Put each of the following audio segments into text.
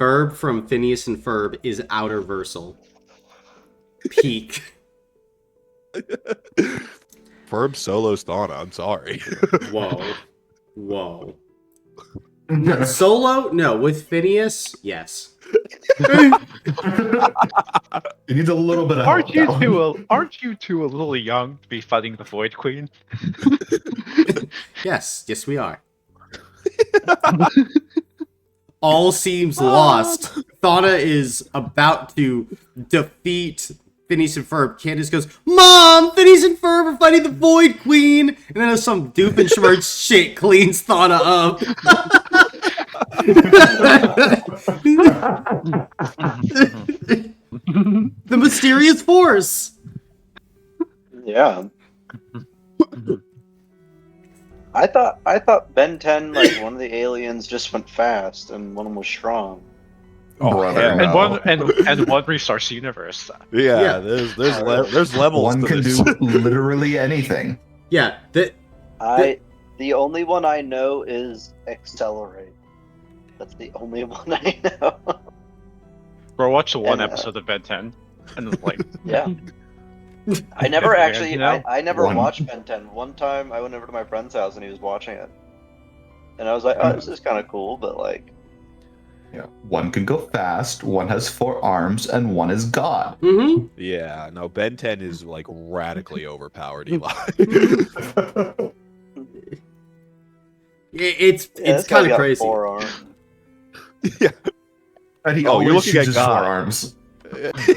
Ferb from Phineas and Ferb is outer versal. Peak. Ferb solos Thana, I'm sorry. Whoa. Solo? No. With Phineas? Yes. He needs a little bit of help. Aren't you two a little young to be fighting the Void Queen? Yes, we are. All seems lost. Thana is about to defeat Phineas and Ferb. Candace goes, "Mom, Phineas and Ferb are fighting the Void Queen!" And then some Doofenshmirtz shit cleans Thana up. The mysterious force. Yeah. I thought Ben 10, like, one of the aliens just went fast and one of them was strong. Oh, Brother, hell no. And one restarts the universe. Yeah, there's levels. One to can this. do literally anything. Yeah, The only one I know is Accelerate. That's the only one I know. Bro, watch the one And, episode of Ben 10, and like, Yeah. I never actually, You know? I never One. watched Ben 10. One time I went over to my friend's house and he was watching it. And I was like, oh, this is kind of cool, but like... Yeah. One can go fast, one has 4 arms, and one is God. Mm-hmm. Yeah, no, Ben 10 is like radically overpowered, Eli. It's this kind guy's of got crazy. 4 arms. Yeah. And he Oh, always you're looking at chooses God. 4 arms.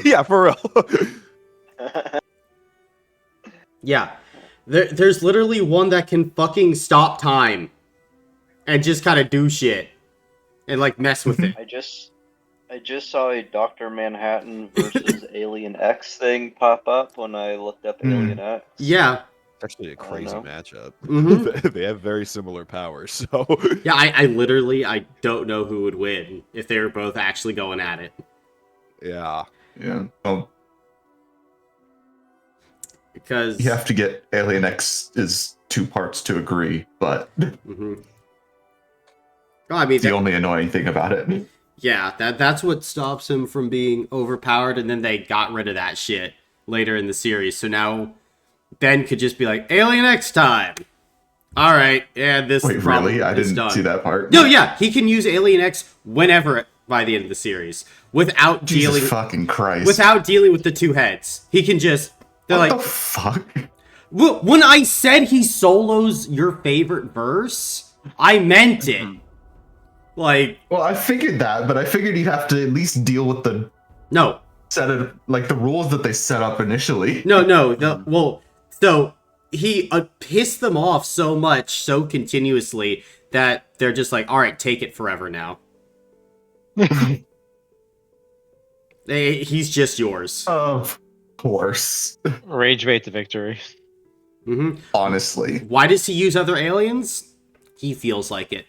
Yeah, for real. Yeah. There's literally one that can fucking stop time and just kind of do shit and like mess with it. I just saw a Dr. Manhattan versus Alien X thing pop up when I looked up Alien X. Yeah. Actually, a crazy know. matchup. Mhm. They have very similar powers, so Yeah, I literally don't know who would win if they were both actually going at it. yeah. Yeah. Well, Because you have to get Alien X is 2 parts to agree, but Mhm. Oh, I mean, the only annoying thing about it. yeah, that's what stops him from being overpowered, and then they got rid of that shit later in the series. So now Ben could just be like, Alien X time. All right, yeah, this Wait, problem really? I is didn't done. see that part. No, yeah, he can use Alien X whenever by the end of the series without Jesus dealing fucking Christ. with the 2 heads. He can just they're what like, the fuck? well, when I said he solos your favorite verse, I meant it. Like, Well, I figured that, but I figured you'd have to at least deal with the no, the rules that they set up initially. no, so he pissed them off so much, so continuously, that they're just like, all right, take it forever now. He's just yours. Of course. rage bait to victory. Mm-hmm. Honestly. Why does he use other aliens? He feels like it.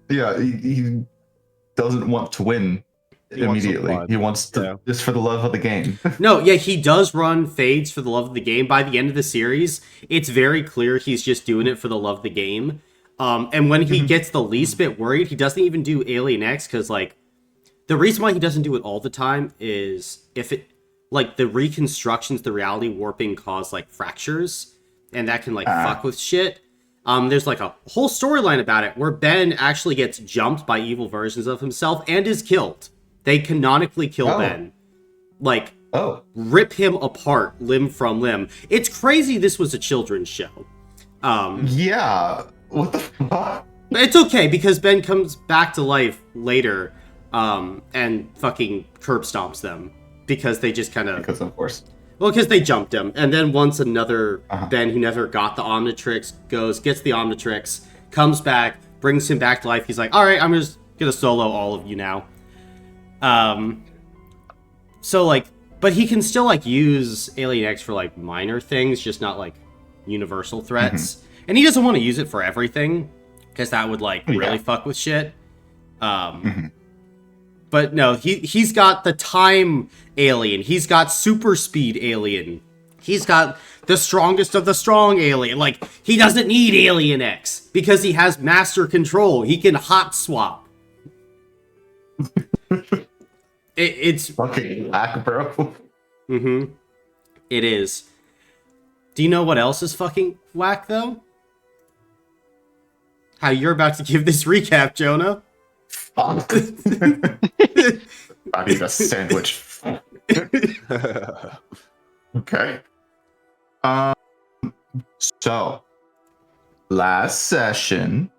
Yeah, he doesn't want to win He wants some immediately. fun. He wants to Yeah. just for the love of the game. No, yeah, he does run fades for the love of the game. By the end of the series, it's very clear he's just doing it for the love of the game. And when he gets the least bit worried, he doesn't even do Alien X, because, like, the reason why he doesn't do it all the time is if it, like, the reconstructions, the reality warping cause, like, fractures, and that can, like, fuck with shit. There's, like, a whole storyline about it where Ben actually gets jumped by evil versions of himself and is killed. They canonically kill Ben. Like, rip him apart limb from limb. It's crazy this was a children's show. Yeah. What the fuck? But it's okay, because Ben comes back to life later and fucking curb stomps them. Because they just kind of... Because of course. Well, because they jumped him. And then once another Ben who never got the Omnitrix gets the Omnitrix, comes back, brings him back to life. He's like, all right, I'm just going to solo all of you now. So, like, but he can still, like, use Alien X for, like, minor things, just not, like, universal threats. And he doesn't want to use it for everything, because that would, like, really fuck with shit. But no, he's got the time alien. He's got super speed alien. He's got the strongest of the strong alien. Like, he doesn't need Alien X, because he has master control. He can hot swap. It's Fucking whack, bro. mm-hmm. It is. Do you know what else is fucking whack though? How you're about to give this recap, Jonah. Fuck. I need a sandwich. Okay. So last session,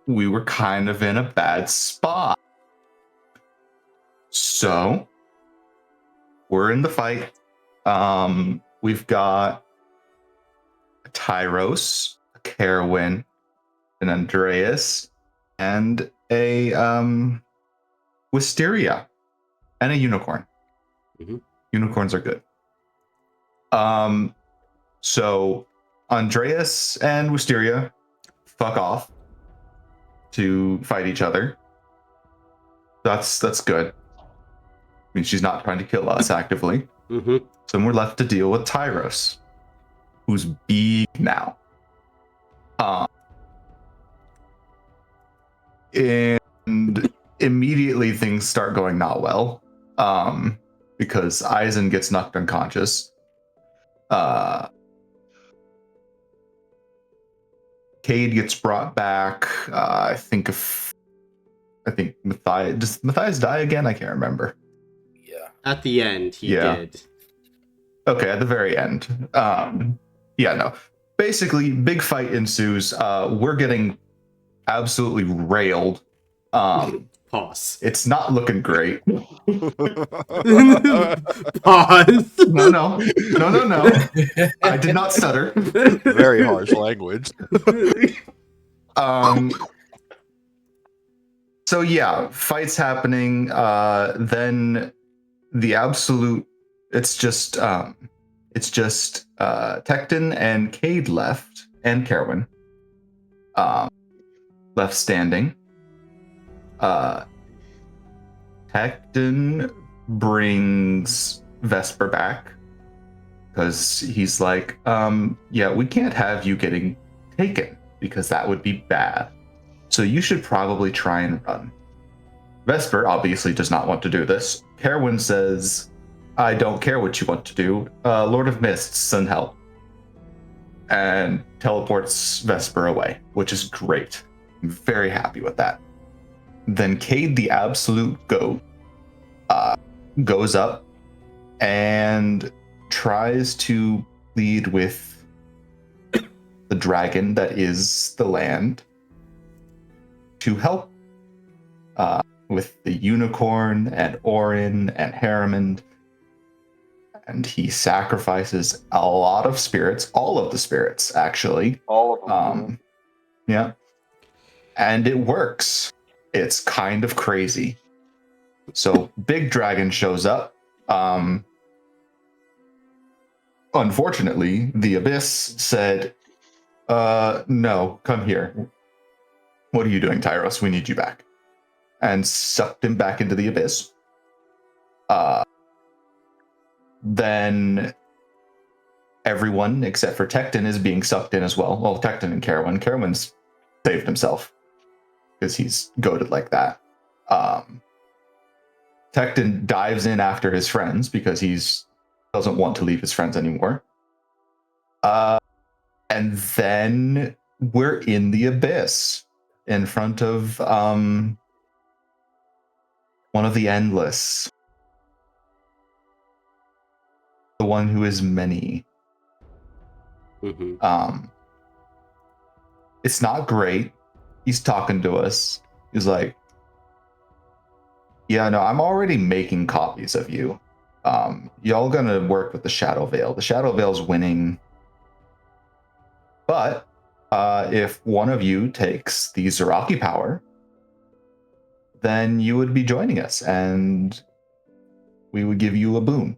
we were kind of in a bad spot. So we're in the fight. We've got a Tyros, a Carowin, an Andreas, and a Wisteria, and a unicorn. Mhm. Unicorns are good. So Andreas and Wisteria fuck off to fight each other. That's good. I mean, she's not trying to kill us actively. Mm-hmm. So then we're left to deal with Tyros, who's big now. And immediately things start going not well. Because Eisen gets knocked unconscious. Cade gets brought back. I think Matthias. Does Matthias die again? I can't remember. Yeah. At the end, he Yeah. did. Okay, at the very end. Yeah, no. Basically, big fight ensues. We're getting absolutely railed. Pause. It's not looking great. Pause. No. I did not stutter. Very harsh language. So yeah, fights happening. Then the absolute. It's just Tecton and Cade left, and Carowin left standing. Tecton brings Vesper back because he's like, yeah, we can't have you getting taken because that would be bad. So you should probably try and run. Vesper obviously does not want to do this. Carowin says, I don't care what you want to do. Lord of Mists, send help. And teleports Vesper away, which is great. I'm very happy with that. Then Cade the Absolute Goat goes up and tries to plead with the dragon that is the land to help with the unicorn and Orin and Harriman. And he sacrifices a lot of spirits, all of the spirits, actually. All of them. Yeah. And it works. It's kind of crazy. So Big Dragon shows up. Unfortunately, the Abyss said, no, come here. What are you doing, Tyros? We need you back. And sucked him back into the Abyss. Then everyone except for Tecton is being sucked in as well. Well, Tecton and Carowin. Carowin's saved himself because he's goated like that. Tecton dives in after his friends because he's doesn't want to leave his friends anymore. And then we're in the Abyss in front of one of the Endless. The one who is many. Mm-hmm. It's not great. He's talking to us. He's like, yeah, no, I'm already making copies of you. Y'all gonna work with the Shadow Veil. The Shadow Veil's winning. But if one of you takes the Zaraki power, then you would be joining us and we would give you a boon.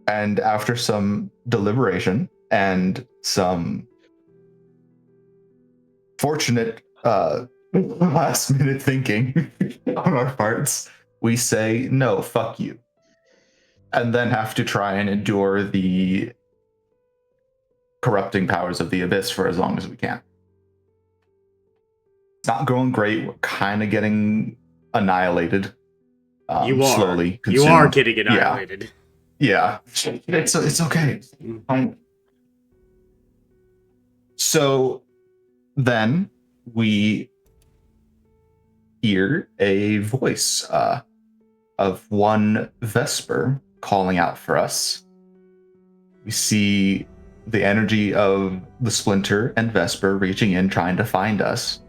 And after some deliberation and some fortunate last minute thinking on our parts, we say, no, fuck you. And then have to try and endure the corrupting powers of the Abyss for as long as we can. It's not going great. We're kind of getting annihilated. You are. Slowly You are consumed. getting annihilated. Yeah. It's okay. Fine. So then we hear a voice of one Vesper calling out for us. We see the energy of the Splinter and Vesper reaching in, trying to find us.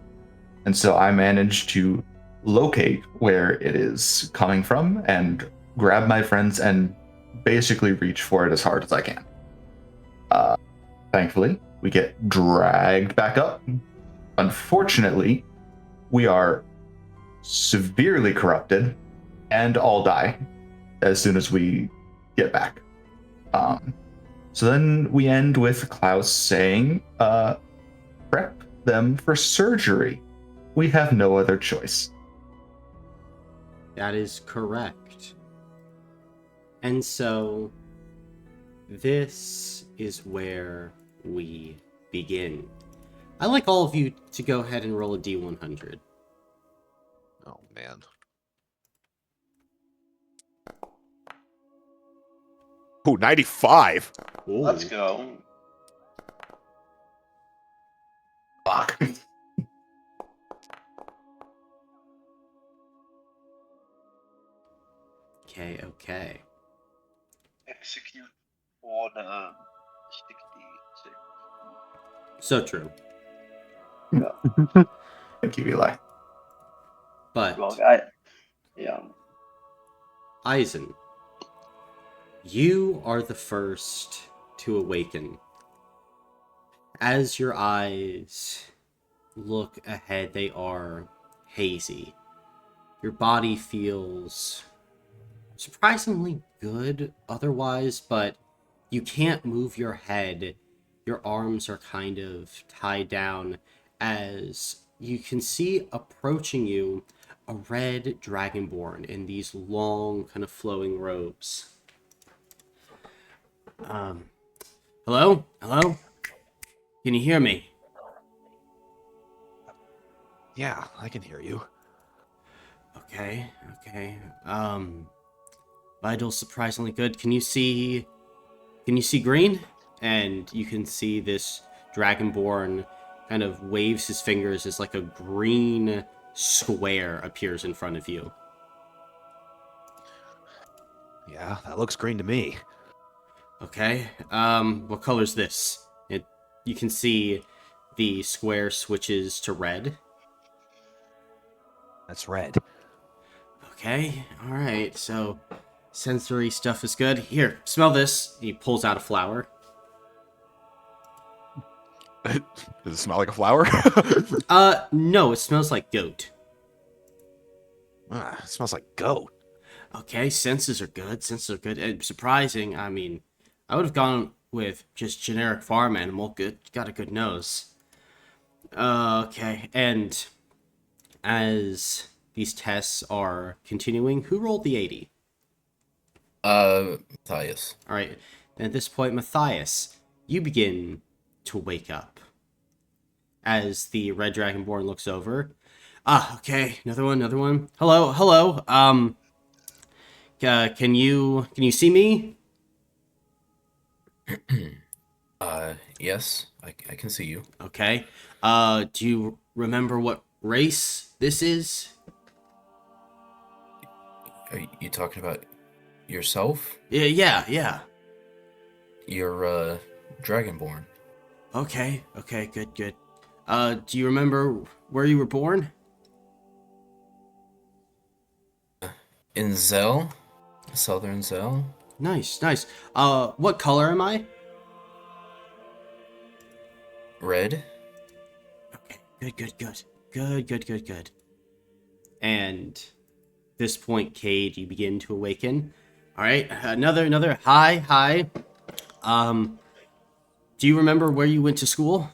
And so I managed to locate where it is coming from and grab my friends and basically reach for it as hard as I can. Thankfully, we get dragged back up. Unfortunately, we are severely corrupted and all die as soon as we get back. So then we end with Klaus saying, prep them for surgery. We have no other choice. That is correct. And so, this is where we begin. I'd like all of you to go ahead and roll a D100. Oh man. Oh, 95. Ooh. Let's go. Fuck. Okay. Execute on 66. So true. Thank you, Eli. But, Well, yeah. Eisen, you are the first to awaken. As your eyes look ahead, they are hazy. Your body feels surprisingly good otherwise, but you can't move your head. Your arms are kind of tied down as you can see approaching you a red dragonborn in these long kind of flowing robes. Hello? Can you hear me? Yeah, I can hear you. Okay. Vital's surprisingly good. Can you see green? And you can see this dragonborn kind of waves his fingers as like a green square appears in front of you. Yeah, that looks green to me. Okay. What color's this? You can see the square switches to red. That's red. Okay. All right. So sensory stuff is good. Here, smell this. He pulls out a flower. Does it smell like a flower? No, it smells like goat. It smells like goat. Okay, senses are good. And surprising. I mean, I would have gone with just generic farm animal. Good, got a good nose. Okay, and as these tests are continuing, who rolled the 80? Matthias. All right. And at this point, Matthias, you begin to wake up as the red dragonborn looks over. Okay, another one. Hello. Can you see me? Yes, I can see you. Okay. Do you remember what race this is? Are you talking about yourself? Yeah. You're, Dragonborn. Okay, good. Do you remember where you were born? In Zell? Southern Zell? Nice. What color am I? Red? Okay, good. And this point, Cade, you begin to awaken. All right, another hi. Do you remember where you went to school?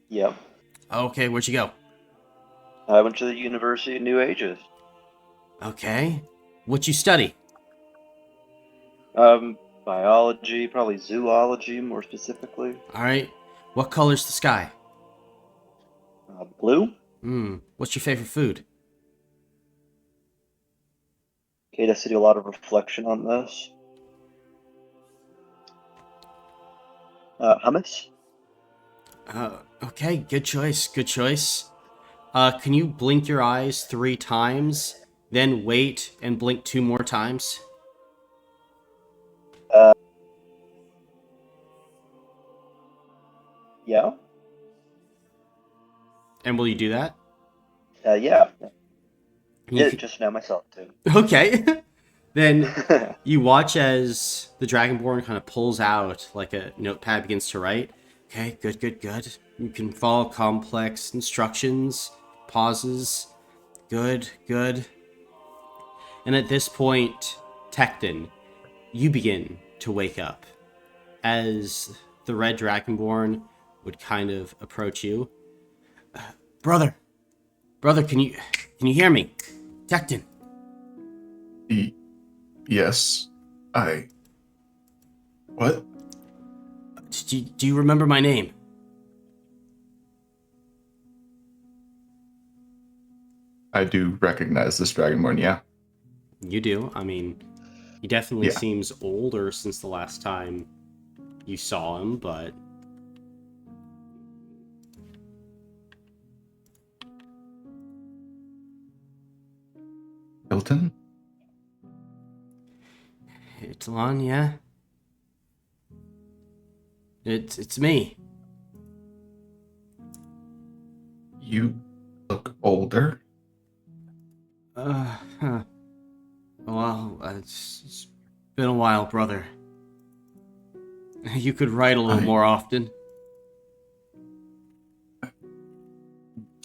Yep. Okay, where'd you go? I went to the University of New Ages. Okay, what you study? Biology, probably zoology more specifically. All right, what color's the sky? Blue? What's your favorite food? Kate has to do a lot of reflection on this. Hummus? Okay, good choice, good choice. Can you blink your eyes 3 times, then wait and blink 2 more times? Yeah? And will you do that? Yeah. You Did it just now myself, too. Okay. Then you watch as the Dragonborn kind of pulls out like a notepad, begins to write. Okay, good, good, good. You can follow complex instructions, pauses. Good, good. And at this point, Tecton, you begin to wake up as the red Dragonborn would kind of approach you. Brother, brother, can you hear me? Tecton. Yes. What? Do you remember my name? I do recognize this Dragonborn, yeah. You do. I mean, he definitely Yeah. seems older since the last time you saw him, but Hilton? it's Lon, yeah. It's me. You look older. Huh. Well, it's been a while, brother. You could write a little more often.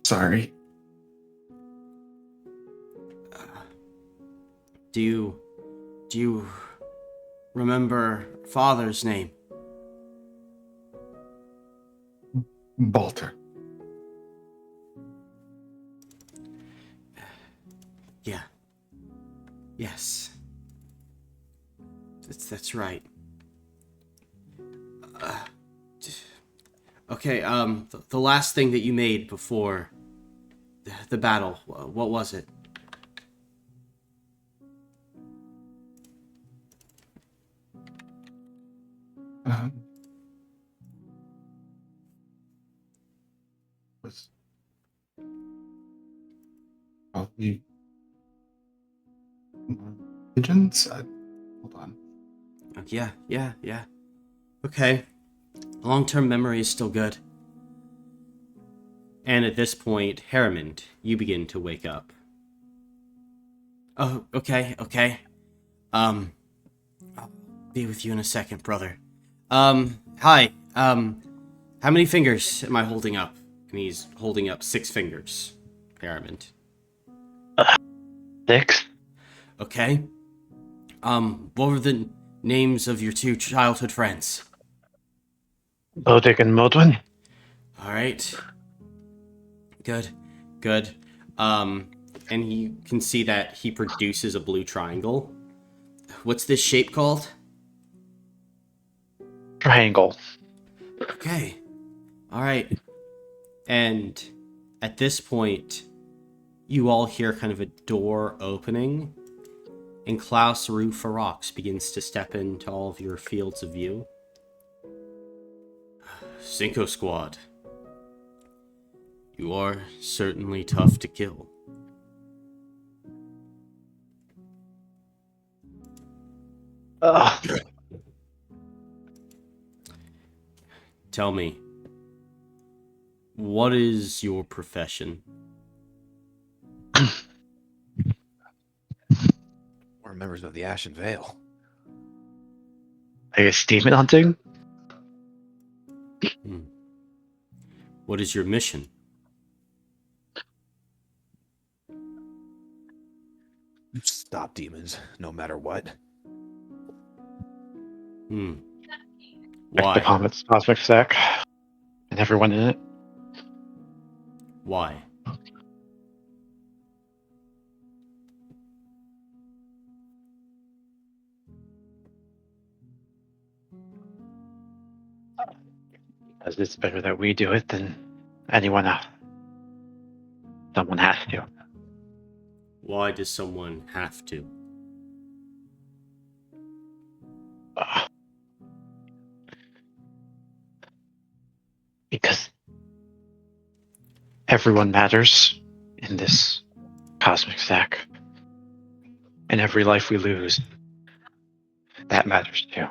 Sorry. Do you remember father's name? Balter. Yeah. Yes. That's right. Okay, the last thing that you made before the battle, what was it? Was probably pigeons? Hold on. Yeah. Okay. Long-term memory is still good. And at this point, Harriman, you begin to wake up. Oh, okay. I'll be with you in a second, brother. Hi. How many fingers am I holding up? And he's holding up 6 fingers. Harriman. 6. Okay. What were the names of your 2 childhood friends? Bodig and Modwin. All right. Good. And you can see that he produces a blue triangle. What's this shape called? Triangle. Okay. All right. And at this point, you all hear kind of a door opening, and Klaus Rue Ferox begins to step into all of your fields of view. Cinco Squad. You are certainly tough to kill. Ugh. Tell me, what is your profession? We're members of the Ashen Veil. I guess demon hunting? What is your mission? Stop demons, no matter what. Why? The Comet's cosmic stack. And everyone in it. Why? Because it's better that we do it than anyone else. Someone has to. Why does someone have to? Because everyone matters in this cosmic stack. And every life we lose, that matters too.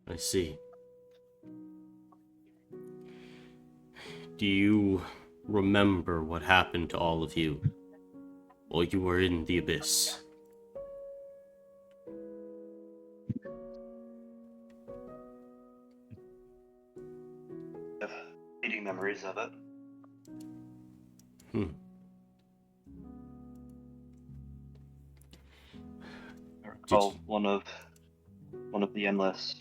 I see. Do you remember what happened to all of you while you were in the abyss? I have fleeting memories of it. I recall one of the endless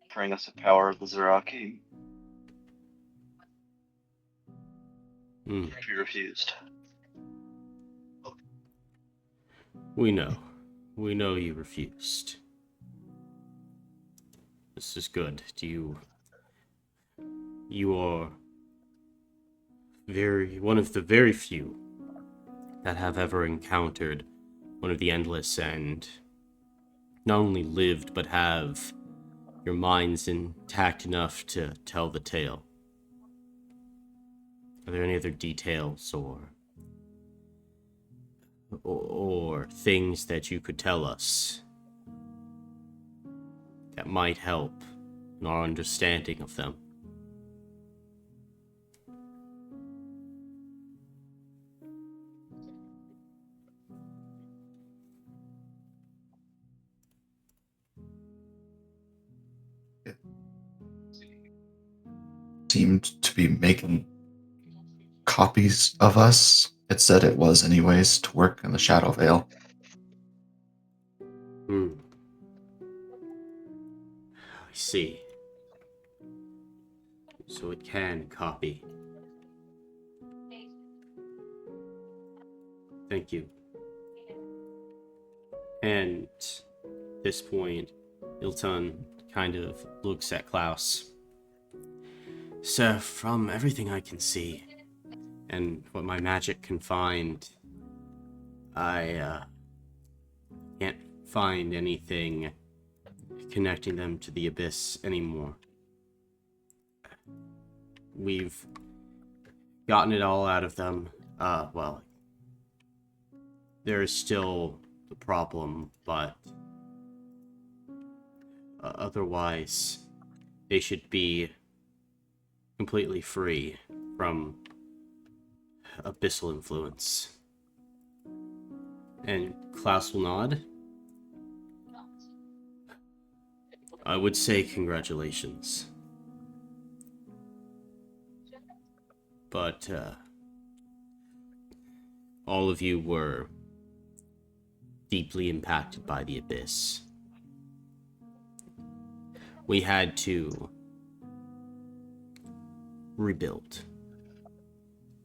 offering us the power of the Zeraki. She refused. We know. We know you refused. This is good. You are one of the very few that have ever encountered one of the endless and not only lived but have your minds intact enough to tell the tale. Are there any other details or things that you could tell us that might help in our understanding of them? It seemed to be making copies of us. It said it was anyways, to work in the Shadow Veil. I see. So it can copy. Thank you. And at this point, Ilton kind of looks at Klaus. So, from everything I can see, and what my magic can find, I can't find anything connecting them to the abyss anymore. We've gotten it all out of them. Well, there is still the problem, but otherwise, they should be completely free from abyssal influence. And Klaus will nod. I would say congratulations. But all of you were deeply impacted by the abyss. We had to rebuild.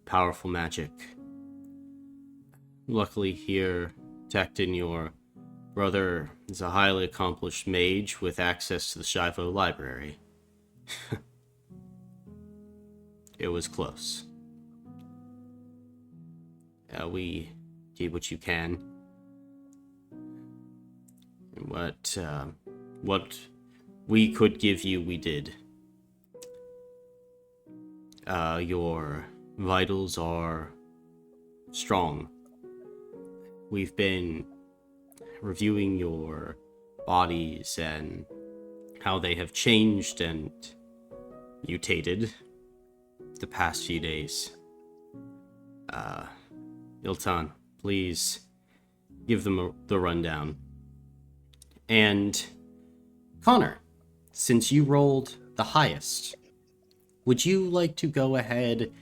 Powerful magic. Luckily here, Tecton, your brother, is a highly accomplished mage with access to the Shivo library. It was close. We did what you can. And what we could give you, we did. Your vitals are strong. We've been reviewing your bodies and how they have changed and mutated the past few days. Iltan, please give them the rundown. And Connor, since you rolled the highest, would you like to go ahead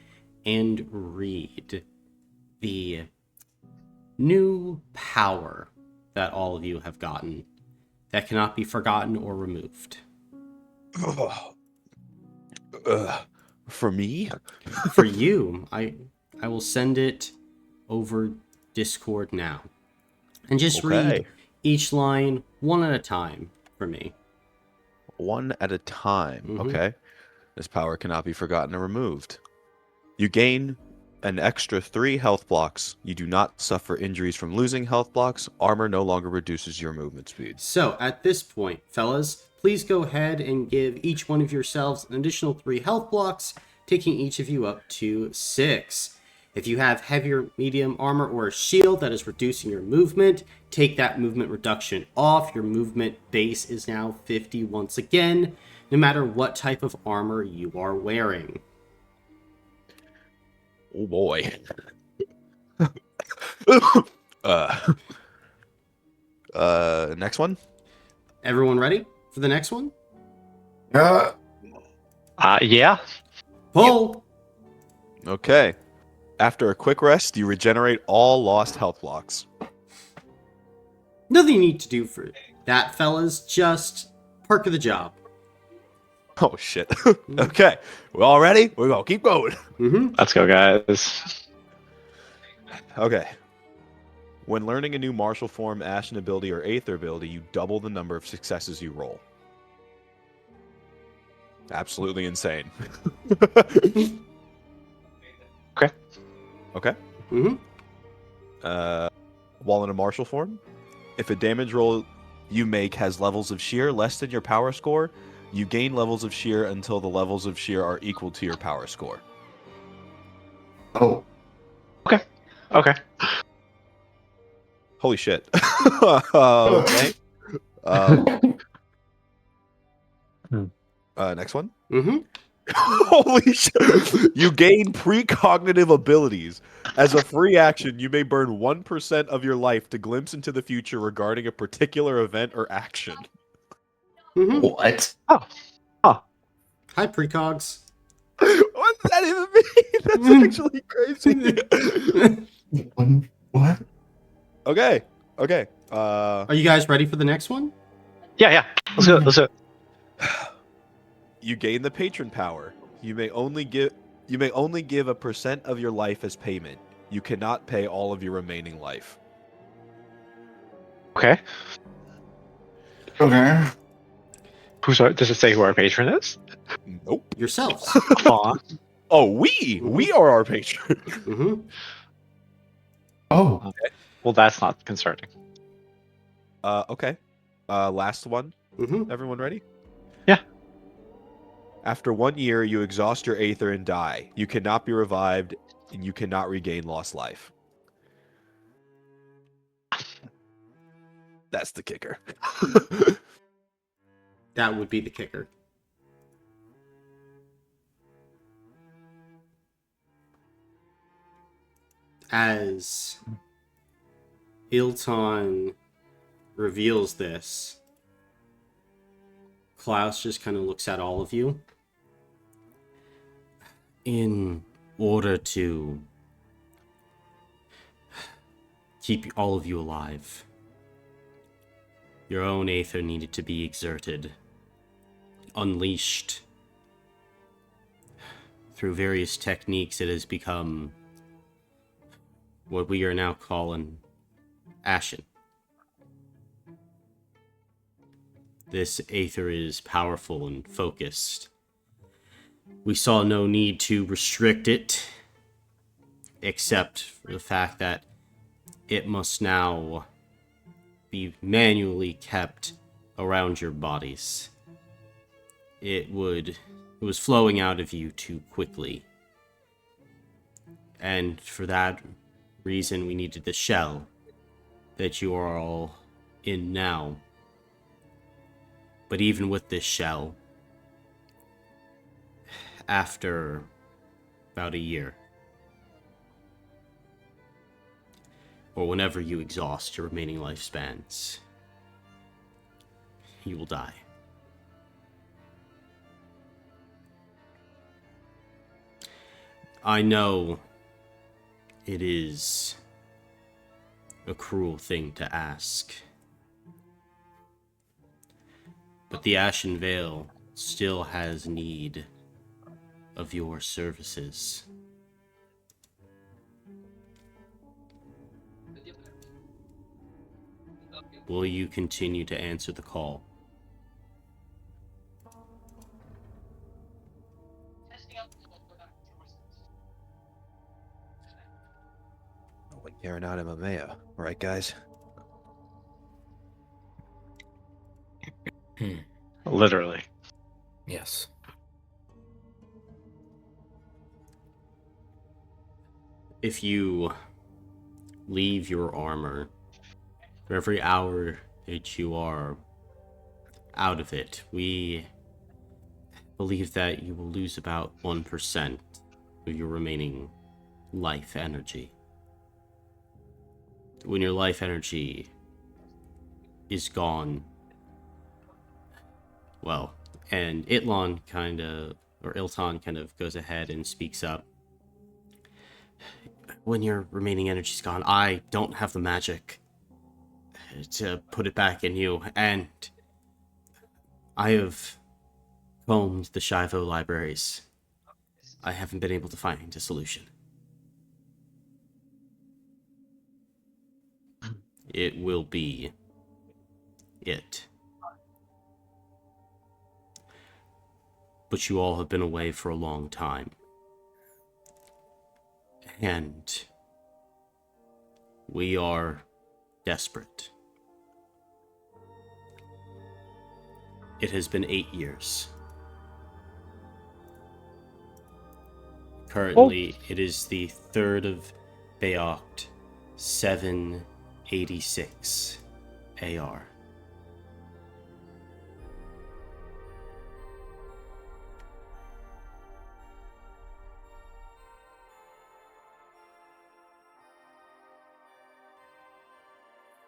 and read the new power that all of you have gotten that cannot be forgotten or removed? For me? For you, I will send it over Discord now. And just read each line one at a time for me. one at a time. Mhm. Okay. This power cannot be forgotten or removed. You gain an extra 3 health blocks. You do not suffer injuries from losing health blocks. Armor no longer reduces your movement speed. So, at this point, fellas, please go ahead and give each one of yourselves an additional 3 health blocks, taking each of you up to 6. If you have heavier, medium armor, or a shield that is reducing your movement, take that movement reduction off. Your movement base is now 50 once again, no matter what type of armor you are wearing. Oh boy. Next one. Everyone ready for the next one? Yeah. Yeah. Pull! Okay. After a quick rest, you regenerate all lost health blocks. Nothing you need to do for that, fellas. Just perk of the job. Oh shit. Okay. We're all ready? We're gonna keep going. Mm-hmm. Let's go, guys. Okay. When learning a new martial form, ashen ability, or aether ability, you double the number of successes you roll. Absolutely insane. Okay. Okay. Mm-hmm. While in a martial form, if a damage roll you make has levels of shear less than your power score, you gain levels of shear until the levels of shear are equal to your power score. Oh. Okay. Holy shit. Okay. Next one. Mm-hmm. Holy shit. You gain precognitive abilities. As a free action, you may burn 1% of your life to glimpse into the future regarding a particular event or action. Mm-hmm. What? Hi, precogs. What does that even mean? That's actually crazy. What? Okay. Okay. Are you guys ready for the next one? Yeah. Let's go. Let's go. You gain the patron power. You may only give a percent of your life as payment. You cannot pay all of your remaining life. Okay. Okay. Does it say who our patron is? Nope. Yourselves. Aw. Oh, we are our patron. Mm-hmm. Oh. Well, that's not concerning. Okay. Last one. Mm-hmm. Everyone ready? Yeah. After 1 year, you exhaust your aether and die. You cannot be revived, and you cannot regain lost life. That's the kicker. That would be the kicker. As Ilton reveals this, Klaus just kind of looks at all of you. In order to keep all of you alive, your own aether needed to be exerted, unleashed. Through various techniques, it has become what we are now calling ashen. This aether is powerful and focused. We saw no need to restrict it, except for the fact that it must now be manually kept around your bodies. It was flowing out of you too quickly. And for that reason, we needed the shell that you are all in now. But even with this shell, after about a year, or whenever you exhaust your remaining lifespans, you will die. I know it is a cruel thing to ask, but the Ashen Veil still has need of your services. Will you continue to answer the call? Like carrying out MMA, right, guys? Literally. Yes. If you leave your armor, for every hour that you are out of it, we believe that you will lose about 1% of your remaining life energy. When your life energy is gone, well, and Ilton kind of goes ahead and speaks up. When your remaining energy's gone, I don't have the magic to put it back in you, and I have combed the Shivo libraries. I haven't been able to find a solution. It will be it. But you all have been away for a long time. And we are desperate. It has been 8 years. Currently, it is the 3rd of Bayoct, 786 AR.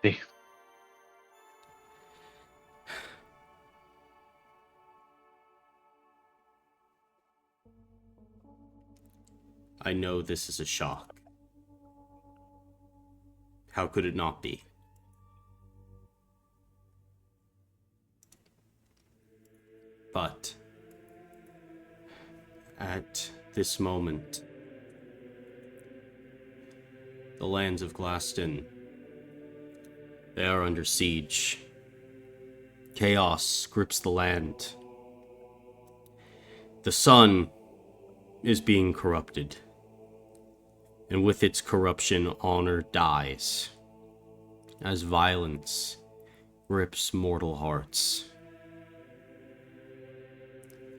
See. I know this is a shock. How could it not be? But at this moment, the lands of Glaston, they are under siege. Chaos grips the land. The sun is being corrupted. And with its corruption, honor dies, as violence grips mortal hearts.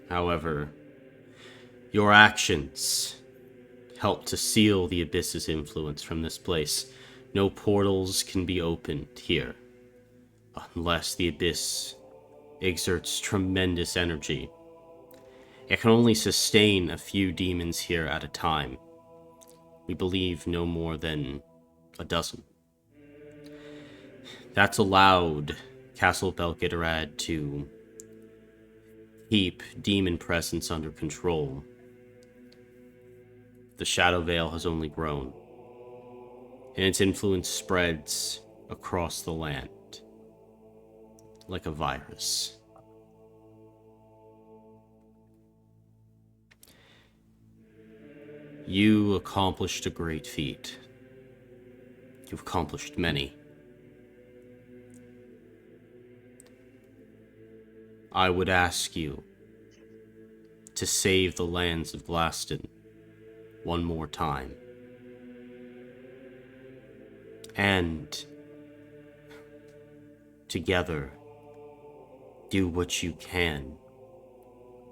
However, your actions help to seal the Abyss's influence from this place. No portals can be opened here, unless the Abyss exerts tremendous energy. It can only sustain a few demons here at a time. We believe no more than a dozen. That's allowed Castle Belgitterad to keep demon presence under control. The Shadow Veil has only grown, and its influence spreads across the land like a virus. You accomplished a great feat. You've accomplished many. I would ask you to save the lands of Glaston one more time. And together, do what you can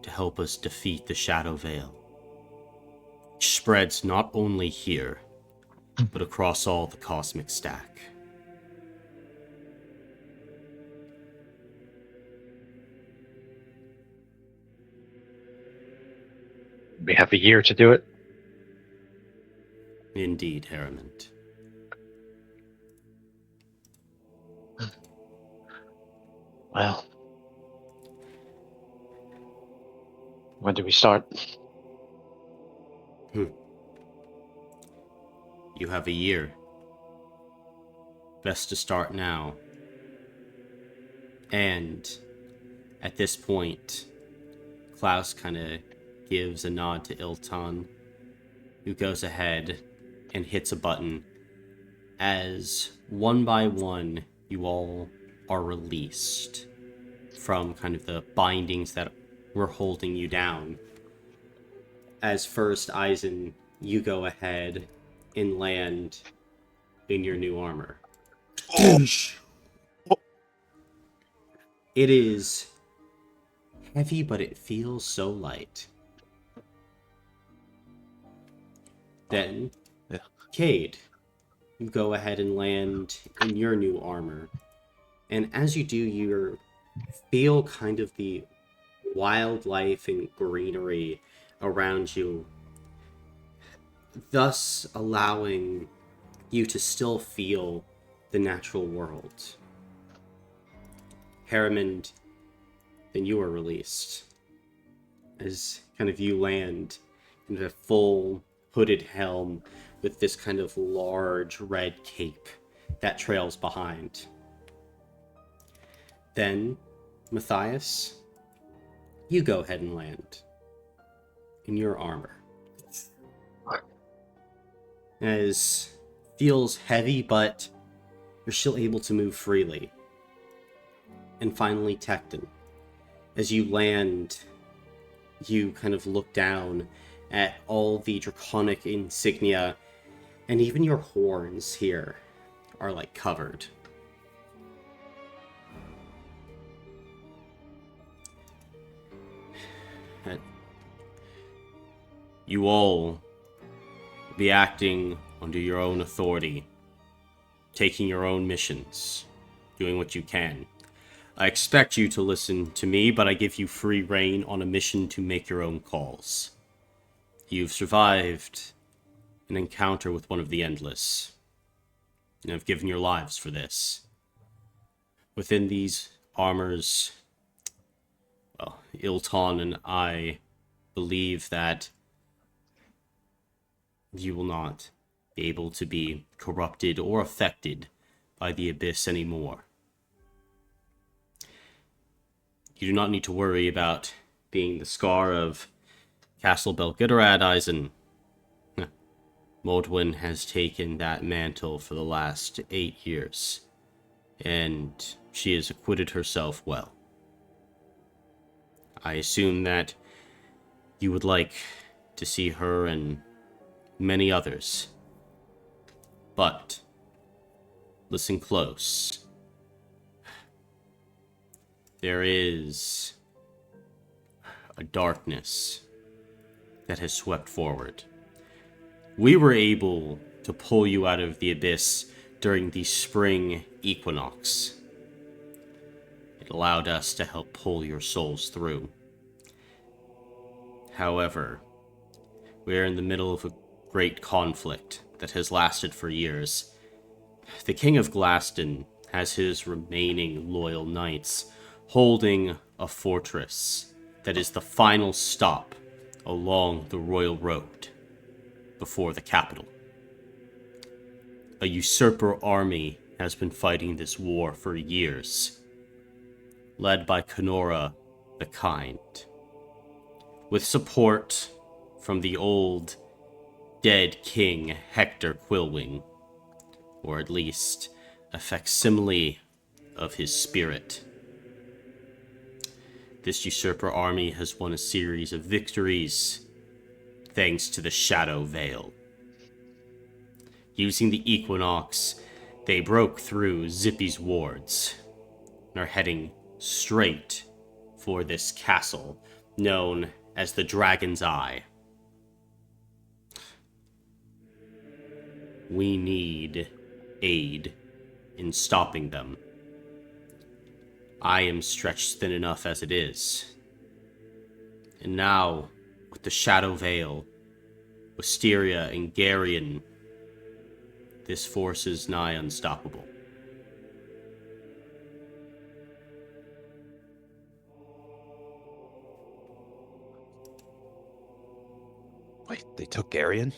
to help us defeat the Shadow Veil, which spreads not only here, but across all the cosmic stack. We have a year to do it. Indeed, Harriman. Well, when do we start? You have a year. Best to start now. And at this point, Klaus kind of gives a nod to Ilton, who goes ahead and hits a button. As one by one, you all are released from kind of the bindings that were holding you down. As first, Eisen, you go ahead and land in your new armor. It is heavy, but it feels so light. Then, Yeah. Cade, you go ahead and land in your new armor. And as you do, you feel kind of the wildlife and greenery around you, thus allowing you to still feel the natural world. Harriman, then you are released. As kind of you land in a full hooded helm with this kind of large red cape that trails behind. Then, Matthias, you go ahead and land in your armor. As feels heavy, but you're still able to move freely. And finally, Tecton, as you land, you kind of look down at all the draconic insignia, and even your horns here are like covered. You all be acting under your own authority, taking your own missions, doing what you can. I expect you to listen to me, but I give you free rein on a mission to make your own calls. You've survived an encounter with one of the Endless, and have given your lives for this. Within these armors, well, Ilton and I believe that you will not be able to be corrupted or affected by the Abyss anymore. You do not need to worry about being the scar of Castle Belgidorad, Eisen. Moldwyn has taken that mantle for the last 8 years, and she has acquitted herself well. I assume that you would like to see her and many others. But listen close. There is a darkness that has swept forward. We were able to pull you out of the Abyss during the spring equinox. It allowed us to help pull your souls through. However, we are in the middle of a great conflict that has lasted for years. The King of Glaston has his remaining loyal knights holding a fortress that is the final stop along the royal road before the capital. A usurper army has been fighting this war for years, led by Kenora the Kind, with support from the old dead king Hector Quillwing, or at least a facsimile of his spirit. This usurper army has won a series of victories thanks to the Shadow Veil. Using the Equinox, they broke through Zippy's wards and are heading straight for this castle known as the Dragon's Eye. We need aid in stopping them. I am stretched thin enough as it is. And now, with the Shadow Veil, Wisteria, and Garion, this force is nigh unstoppable. Wait, they took Garion?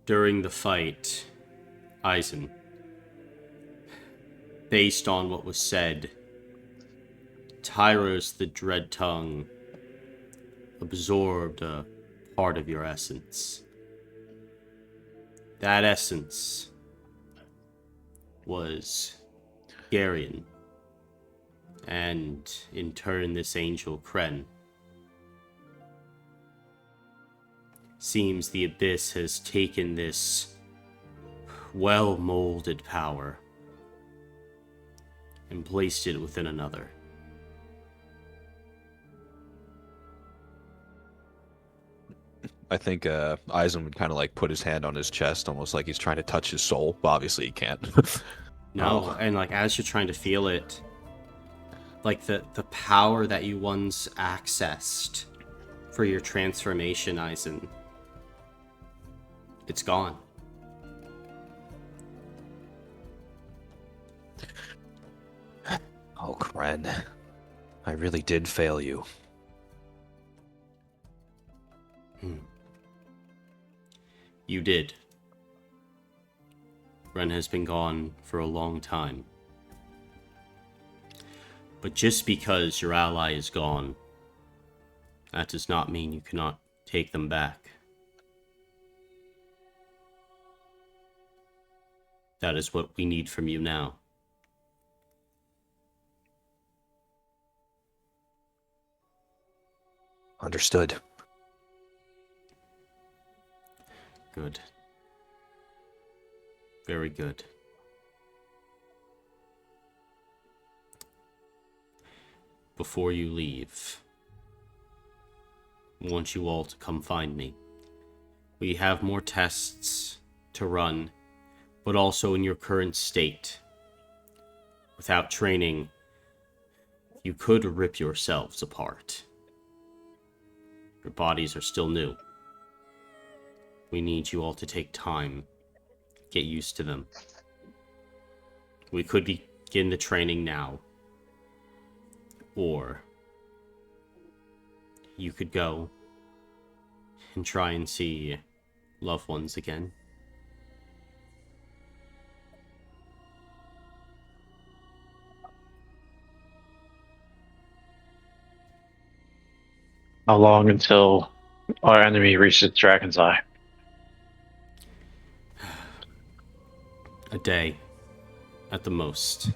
During the fight, Eisen, based on what was said, Tyros the Dread Tongue absorbed a part of your essence. That essence was Garion, and in turn this angel Kren. seems the Abyss has taken this well-molded power and placed it within another. I think Eisen would kind of like put his hand on his chest, almost like he's trying to touch his soul, but obviously he can't. No, Oh. and like as you're trying to feel it, like the power that you once accessed for your transformation, Eisen, it's gone. Oh, Kren. I really did fail you. You did. Ren has been gone for a long time. But just because your ally is gone, that does not mean you cannot take them back. That is what we need from you now. Understood. Good. Very good. Before you leave, I want you all to come find me. We have more tests to run, but also in your current state. Without training, you could rip yourselves apart. Your bodies are still new. We need you all to take time, get used to them. We could begin the training now. Or you could go and try and see loved ones again. How long until our enemy reaches Dragon's Eye? A day, at the most.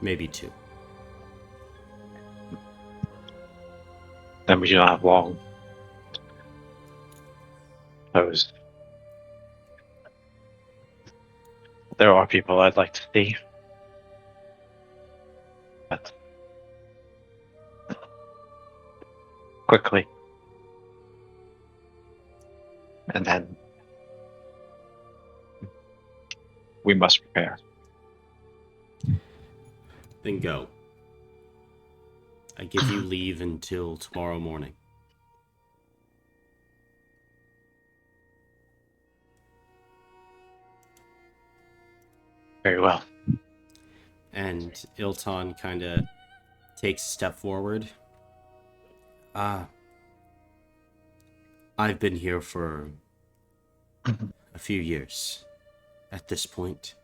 Maybe 2. Then we do not have long. There are people I'd like to see. But quickly. And then we must prepare. Then go. I give you leave until tomorrow morning. Very well. And Ilton kind of takes a step forward. I've been here for a few years. At this point,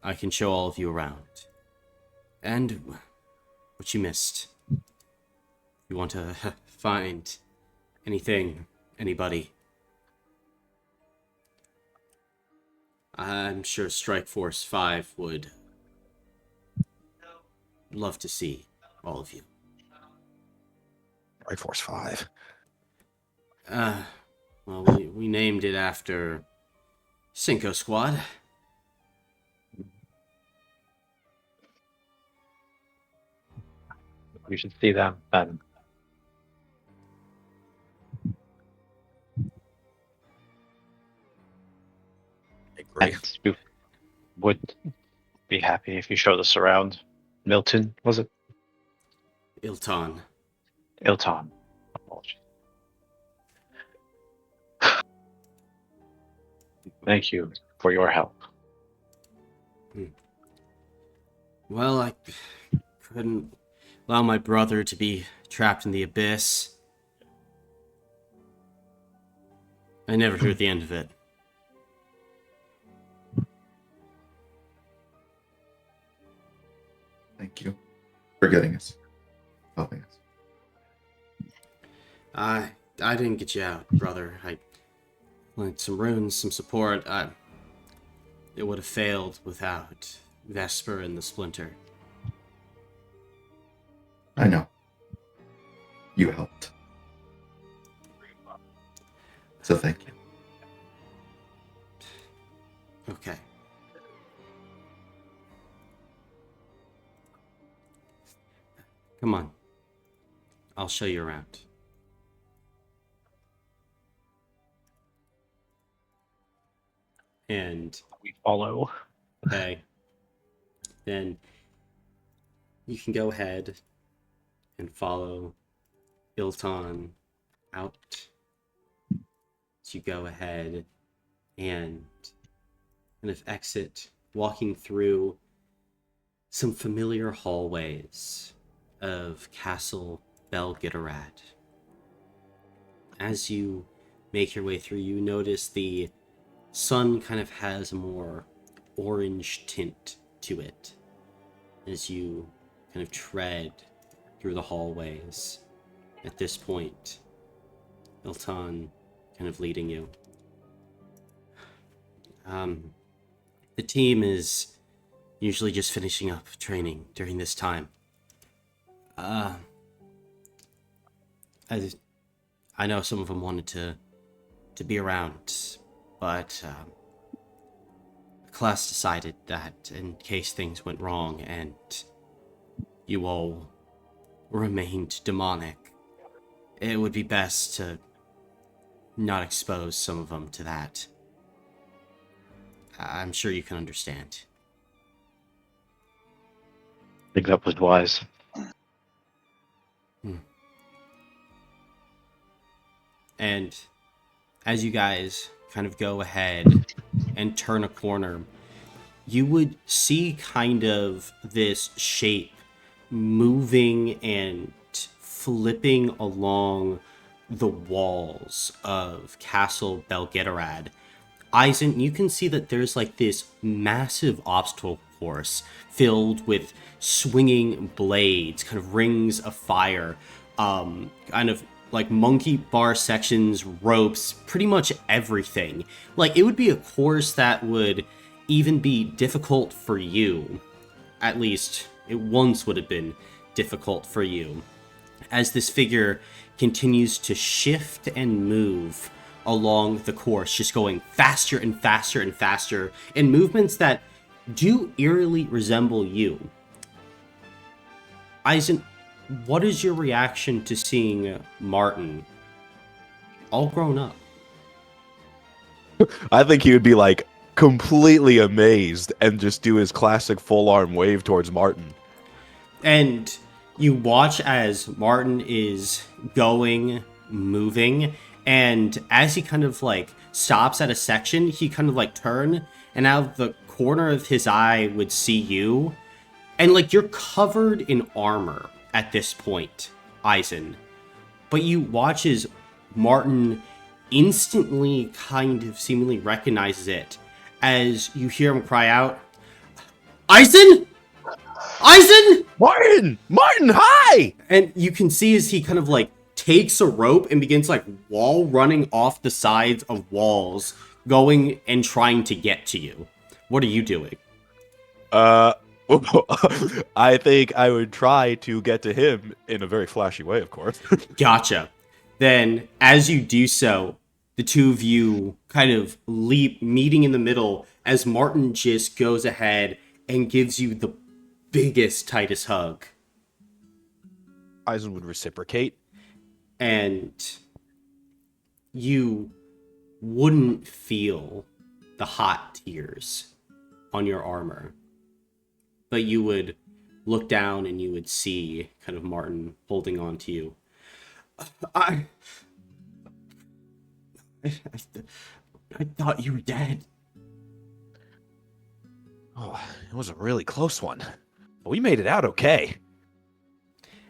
I can show all of you around. And what you missed. If you want to find anything, anybody, I'm sure Strike Force 5 would love to see all of you. Right Force 5. Well, we named it after Cinco Squad. We should see them then. Great. And we would be happy if you showed us around. Milton, was it? Ilton. Ilton. Apologies. Thank you for your help. Well, I couldn't allow my brother to be trapped in the abyss. I never heard the end of it. Thank you for getting us, helping us. I didn't get you out, brother. I wanted some runes, some support. It would have failed without Vesper and the Splinter. I know. You helped. So thank you. Okay. Come on. I'll show you around. And We follow. okay, then you can go ahead and follow Ilton out. So you go ahead and kind of exit, walking through some familiar hallways of Castle Belgitterad. As you make your way through, you notice the sun kind of has a more orange tint to it as you kind of tread through the hallways. At this point, Ilton kind of leading you. The team is usually just finishing up training during this time. I know some of them wanted to be around, but the class decided that in case things went wrong and you all remained demonic, it would be best to not expose some of them to that. I'm sure you can understand. I think that was wise. And as you guys kind of go ahead and turn a corner, you would see kind of this shape moving and flipping along the walls of Castle Belgitterad. Eisen, you can see that there's like this massive obstacle course filled with swinging blades, kind of rings of fire, kind of like monkey bar sections, ropes, pretty much everything. Like, it would be a course that would even be difficult for you. At least, it once would have been difficult for you. As this figure continues to shift and move along the course, just going faster and faster and faster, in movements that do eerily resemble you. Eisen, what is your reaction to seeing Martin all grown up? I think he would be like completely amazed and just do his classic full arm wave towards Martin. And you watch as Martin is going, moving, and as he kind of like stops at a section, he kind of like turn, and out of the corner of his eye would see you, and like you're covered in armor at this point, Eisen. But you watch as Martin instantly kind of seemingly recognizes it as you hear him cry out, Eisen! Eisen! Martin! Martin, hi! And you can see as he kind of like takes a rope and begins like wall running off the sides of walls, going and trying to get to you. What are you doing? I think I would try to get to him in a very flashy way, of course. Gotcha. Then, as you do so, the two of you kind of leap, meeting in the middle, as Martin just goes ahead and gives you the biggest, tightest hug. Eisen would reciprocate. And you wouldn't feel the hot tears on your armor. But you would look down and you would see kind of Martin holding on to you. I thought you were dead. Oh, it was a really close one. But we made it out okay.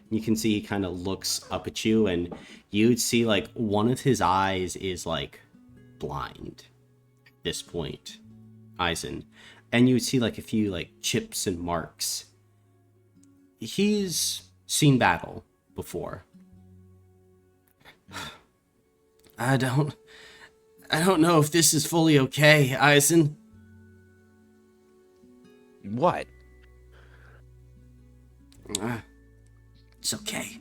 You can see he kind of looks up at you, and you'd see like one of his eyes is like blind at this point, Eisen. And you would see like a few like chips and marks. He's seen battle before. I don't know if this is fully okay, Eisen. What? It's okay.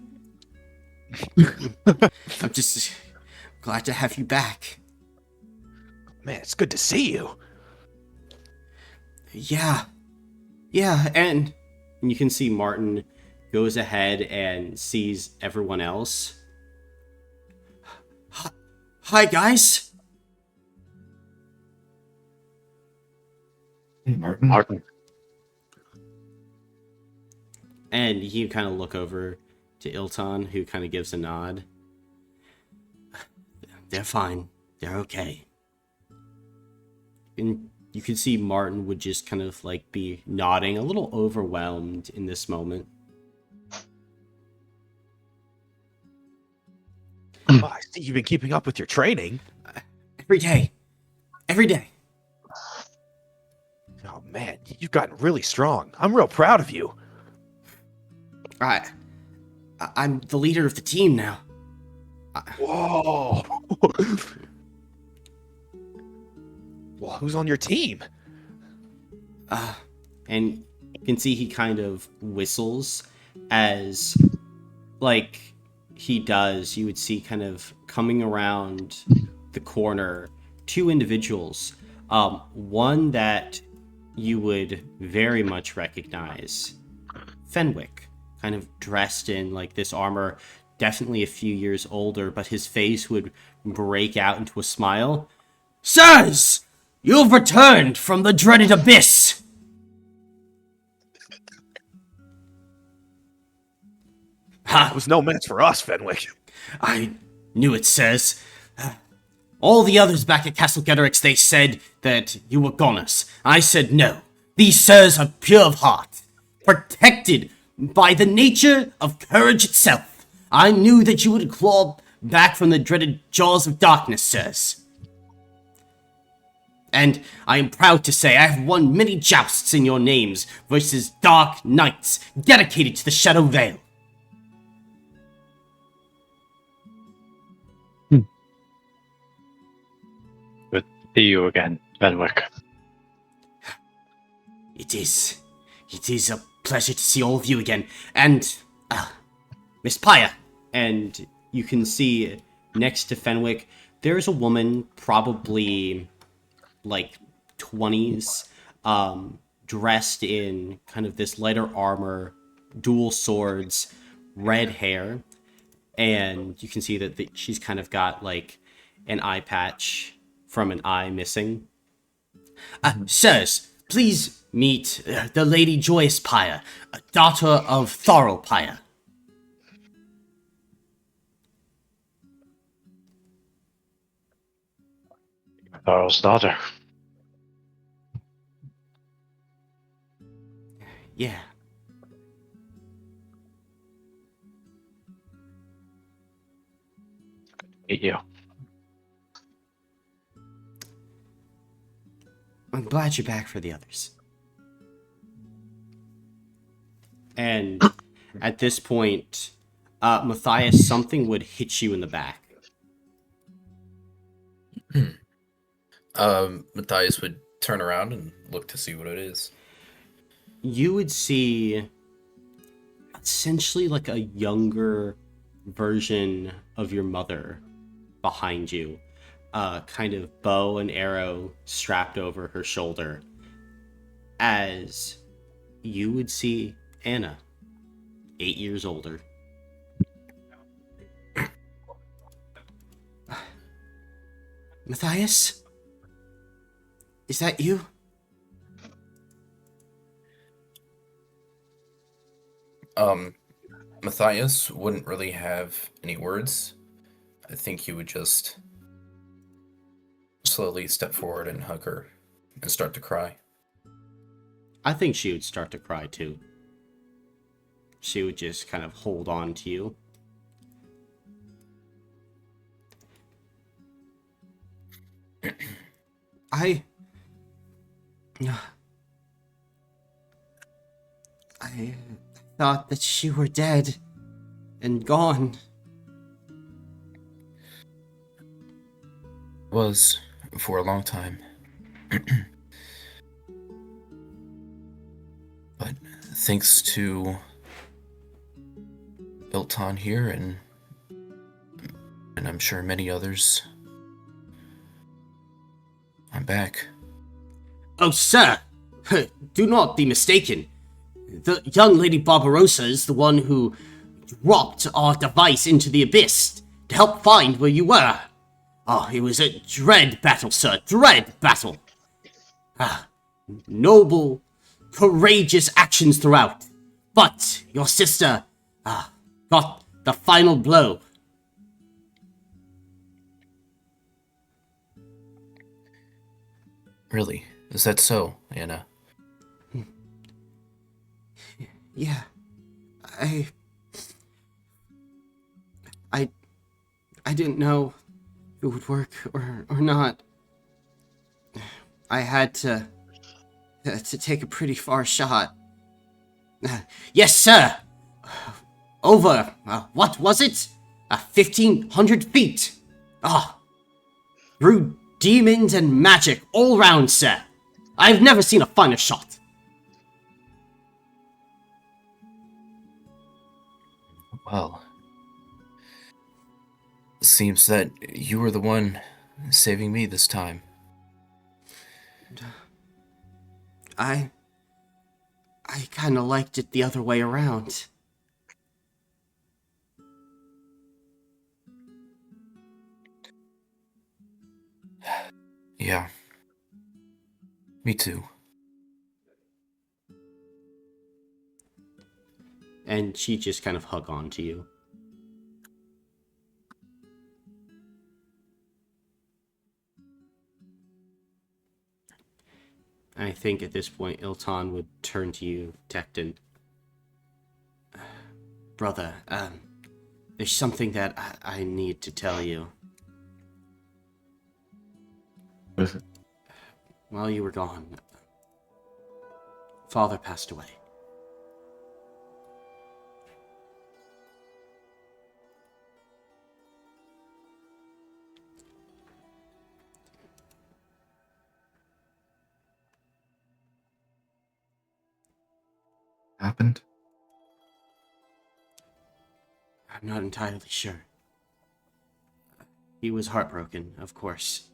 I'm just glad to have you back. Man, it's good to see you. Yeah, and you can see Martin goes ahead and sees everyone else. Hi, guys. Hey, Martin. Martin. And you kind of look over to Ilton, who kind of gives a nod. They're fine. They're okay. And you can see Martin would just kind of like be nodding, a little overwhelmed in this moment. Oh, I see you've been keeping up with your training. Every day. Every day. Oh man, you've gotten really strong. I'm real proud of you. I'm the leader of the team now. Whoa. Well, who's on your team? And you can see he kind of whistles as, like, he does. You would see kind of coming around the corner 2 individuals. One that you would very much recognize, Fenwick, kind of dressed in like this armor, definitely a few years older, but his face would break out into a smile. Sirs, you've returned from the dreaded abyss. It was no match for us, Fenwick. I knew it, sirs. All the others back at Castle Getterix, they said that you were goners. I said no. These sirs are pure of heart, protected by the nature of courage itself. I knew that you would claw back from the dreaded jaws of darkness, sirs. And I am proud to say I have won many jousts in your names versus dark knights dedicated to the Shadow Veil. Good to see you again, Fenwick. It is a pleasure to see all of you again. And, Miss Paya. And you can see next to Fenwick, there's a woman, probably like 20s, dressed in kind of this lighter armor, dual swords, red hair. And you can see that she's kind of got like an eye patch from an eye missing. Sirs, please meet the Lady Joyce Paya, a daughter of Thorol Paya. Thorol's daughter. Yeah. Meet you. I'm glad you're back for the others. And at this point, Matthias, something would hit you in the back. Matthias would turn around and look to see what it is. You would see essentially like a younger version of your mother behind you. Kind of bow and arrow strapped over her shoulder. As you would see Anna, 8 years older. Matthias? Is that you? Matthias wouldn't really have any words. I think he would just slowly step forward and hug her and start to cry. I think she would start to cry too. She would just kind of hold on to you. I thought that you were dead and gone. Was for a long time. But thanks to Ilton here, and I'm sure many others. I'm back. Oh, sir, do not be mistaken. The young Lady Barbarossa is the one who dropped our device into the abyss to help find where you were. Oh, it was a dread battle, sir, dread battle. Noble, courageous actions throughout. But your sister got the final blow. Really? Is that so, Anna? Yeah, I didn't know if it would work or not. I had to take a pretty far shot. Yes, sir. Over, what was it? 1,500 feet. Through demons and magic all round, sir. I've never seen a finer shot. Well, seems that you were the one saving me this time. I kind of liked it the other way around. Yeah. Me too. And she just kind of hug on to you. I think at this point, Ilton would turn to you, Tecton. Brother, there's something that I need to tell you. What is it? While you were gone, Father passed away. Happened? I'm not entirely sure. He was heartbroken, of course.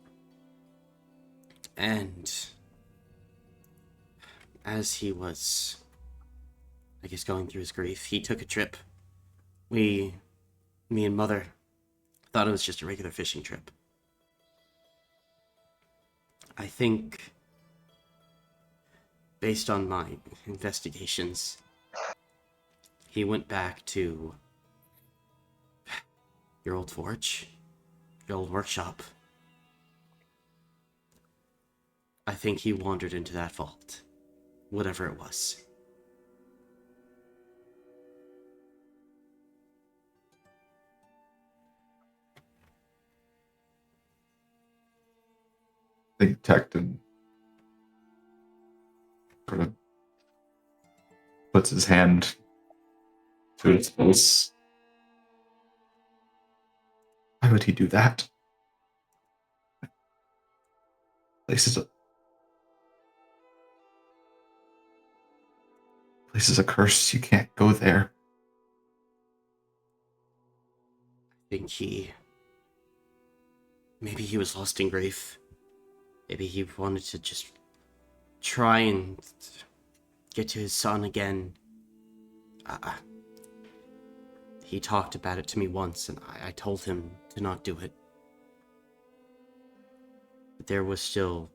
And as he was, I guess, going through his grief, he took a trip. Me and Mother thought it was just a regular fishing trip. I think, based on my investigations, he went back to your old forge, your old workshop. I think he wandered into that vault, whatever it was. I think Tecton sort of puts his hand to his face. Why would he do that? Place is a curse. You can't go there. I think maybe he was lost in grief. Maybe he wanted to just try and get to his son again. He talked about it to me once, and I told him to not do it. But there was still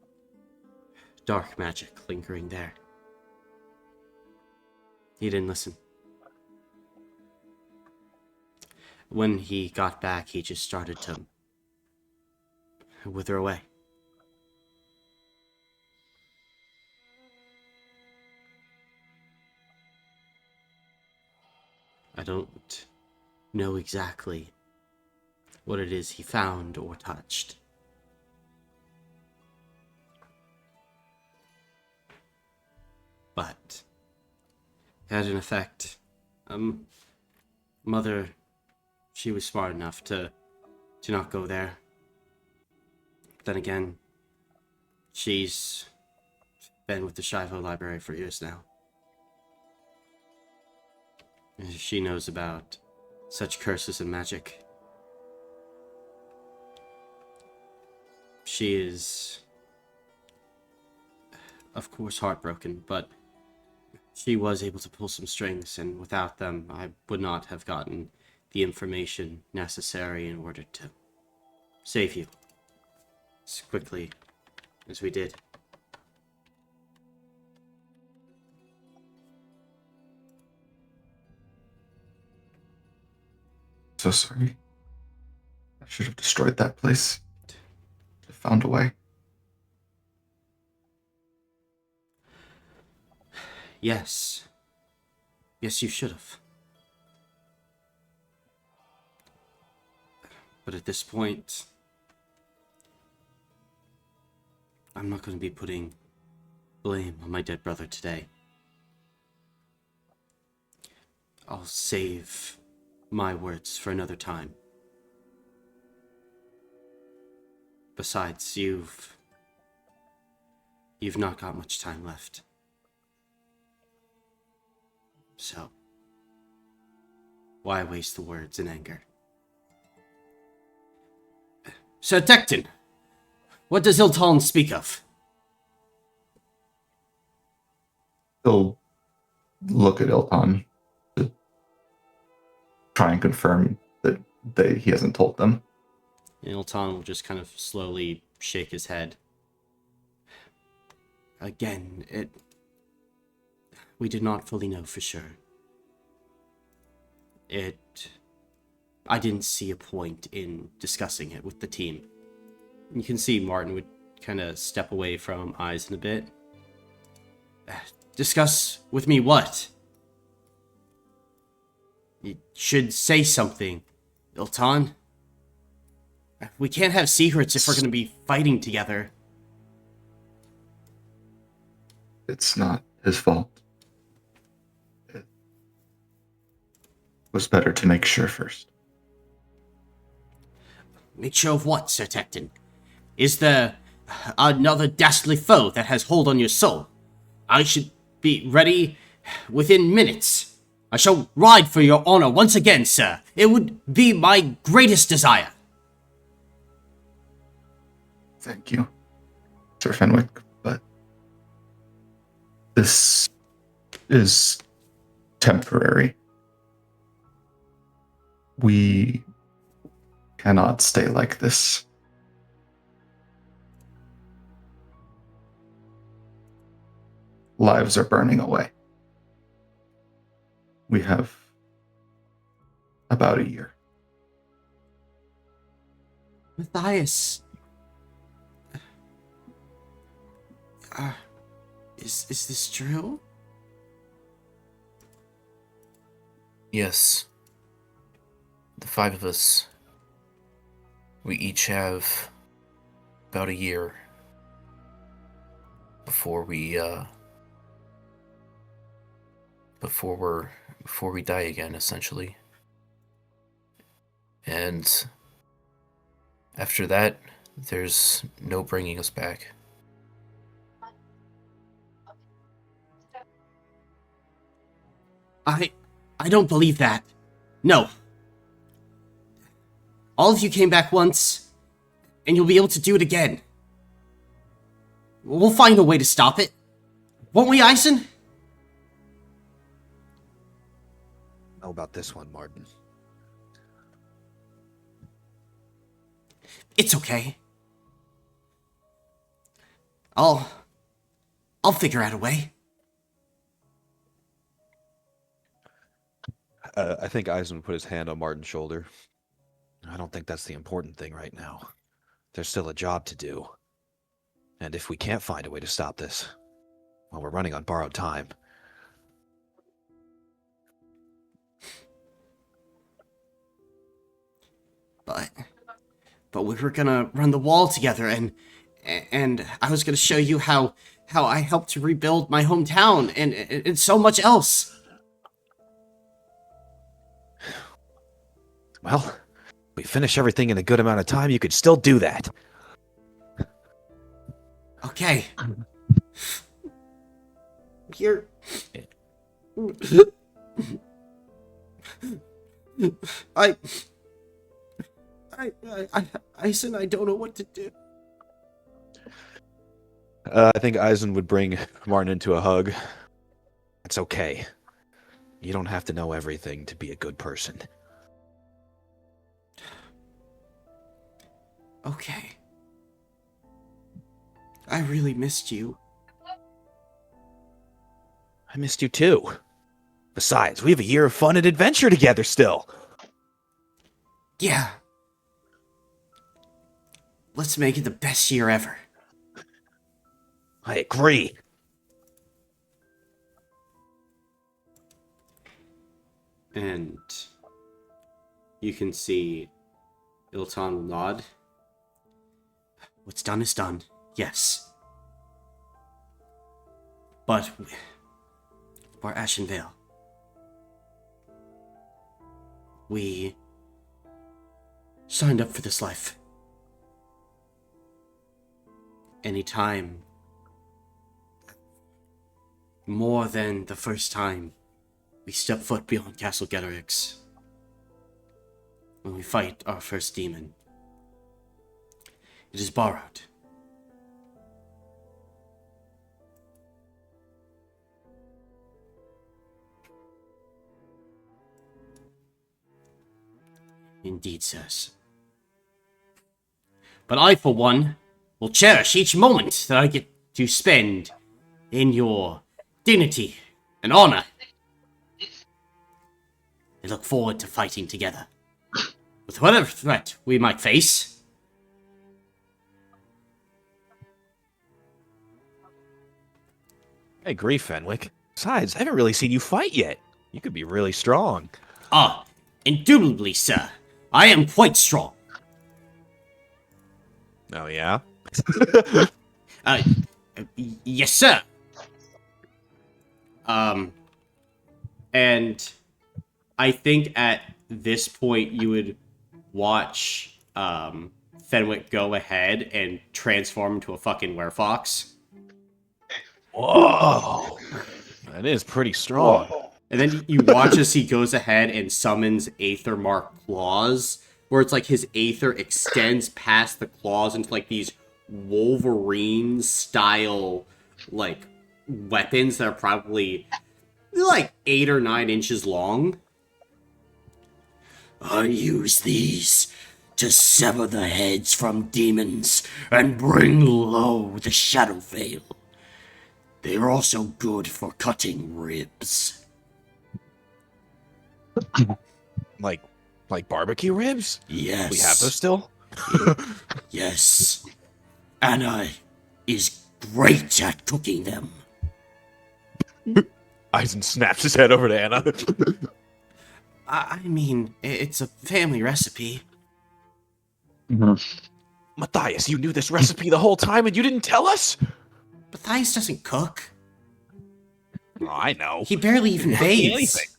dark magic lingering there. He didn't listen. When he got back, he just started to wither away. I don't know exactly what it is he found or touched. But it had an effect. Mother, she was smart enough to not go there. Then again, she's been with the Shivo Library for years now. She knows about Such curses and magic. She is, of course, heartbroken, but she was able to pull some strings, and without them, I would not have gotten the information necessary in order to save you as quickly as we did. So sorry. I should have destroyed that place. Should have found a way. Yes. Yes, you should have. But at this point, I'm not going to be putting blame on my dead brother today. I'll save my words for another time. Besides, you've not got much time left. So, why waste the words in anger? Sir Tecton, what does Ilton speak of? He'll look at Ilton to try and confirm that he hasn't told them. Ilton will just kind of slowly shake his head. Again, we did not fully know for sure. I didn't see a point in discussing it with the team. You can see Martin would kind of step away from Eisen a bit. Discuss with me what? You should say something, Ilton. We can't have secrets if we're going to be fighting together. It's not his fault. It was better to make sure first. Make sure of what, Sir Tecton? Is there another dastardly foe that has hold on your soul? I should be ready within minutes. I shall ride for your honor once again, sir. It would be my greatest desire. Thank you, Sir Fenwick, but this is temporary. We cannot stay like this. Lives are burning away. We have about a year. Matthias. Is this true? Yes. The 5 of us. We each have about a year before we die again, essentially. And after that, there's no bringing us back. I don't believe that. No. All of you came back once, and you'll be able to do it again. We'll find a way to stop it. Won't we, Eisen? Know about this one, Martin. It's okay. I'll figure out a way. I think Eisen would put his hand on Martin's shoulder. I don't think that's the important thing right now. There's still a job to do. And if we can't find a way to stop this, well, we're running on borrowed time. But we were gonna run the wall together, and I was gonna show you how I helped to rebuild my hometown and so much else. Well, if we finish everything in a good amount of time, you could still do that. Okay. You're... I Eisen, I don't know what to do. I think Eisen would bring Martin into a hug. It's okay. You don't have to know everything to be a good person. Okay. I really missed you. I missed you too. Besides, we have a year of fun and adventure together still. Yeah. Let's make it the best year ever. I agree. And you can see Ilton will nod. What's done is done, yes. But for Ashenvale, we signed up for this life. Anytime, more than the first time we step foot beyond Castle Getterix, when we fight our first demon, it is borrowed. Indeed, sirs. But I, for one, will cherish each moment that I get to spend in your dignity and honor. I look forward to fighting together with whatever threat we might face. I agree, Fenwick. Besides, I haven't really seen you fight yet. You could be really strong. Ah, indubitably, sir. I am quite strong. Oh, yeah? Uh, yes, sir. And I think at this point you would watch Fenwick go ahead and transform into a fucking werefox. Whoa! That is pretty strong. And then you watch as he goes ahead and summons Aether Mark claws, where it's like his Aether extends past the claws into like these Wolverine style like weapons that are probably like 8 or 9 inches long. I use these to sever the heads from demons and bring low the Shadow Veil. They are also good for cutting ribs. Like barbecue ribs? Yes. We have those still? Yes. Anna is great at cooking them. Eisen snaps his head over to Anna. I mean, it's a family recipe. Matthias, you knew this recipe the whole time and you didn't tell us? Matthias doesn't cook. Oh, I know. He barely even bathes.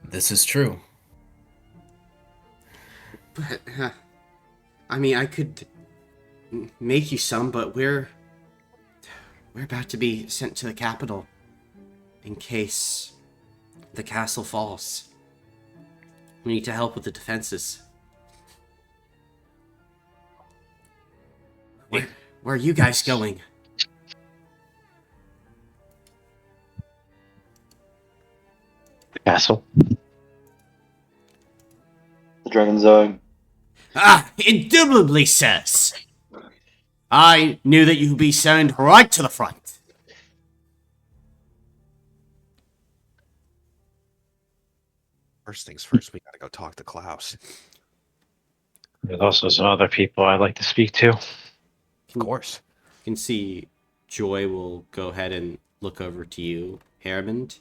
This is true. But, I mean, I could make you some, but we're about to be sent to the capital in case the castle falls. We need to help with the defenses. Where are you guys going? The castle. The Dragon's Eye. Ah, indubitably, sirs. I knew that you'd be sent right to the front. First things first, we gotta go talk to Klaus. There's also some other people I'd like to speak to. Of course. You can see Joy will go ahead and look over to you, Haramond.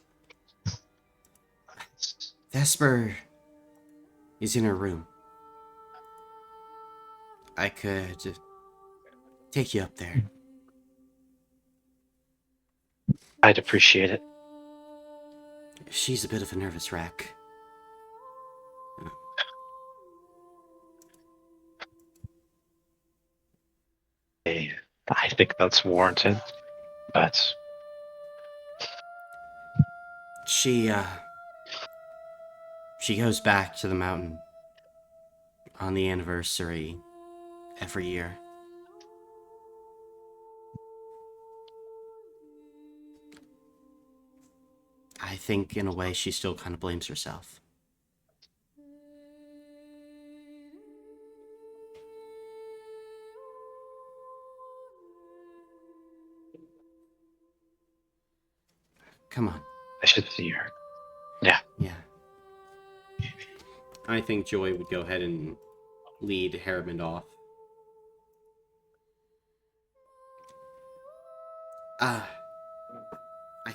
Vesper is in her room. I could take you up there. I'd appreciate it. She's a bit of a nervous wreck. I think that's warranted, but She She goes back to the mountain on the anniversary every year. I think, in a way, she still kind of blames herself. Come on. I should see her. Yeah. Yeah. I think Joy would go ahead and lead Harriman off. I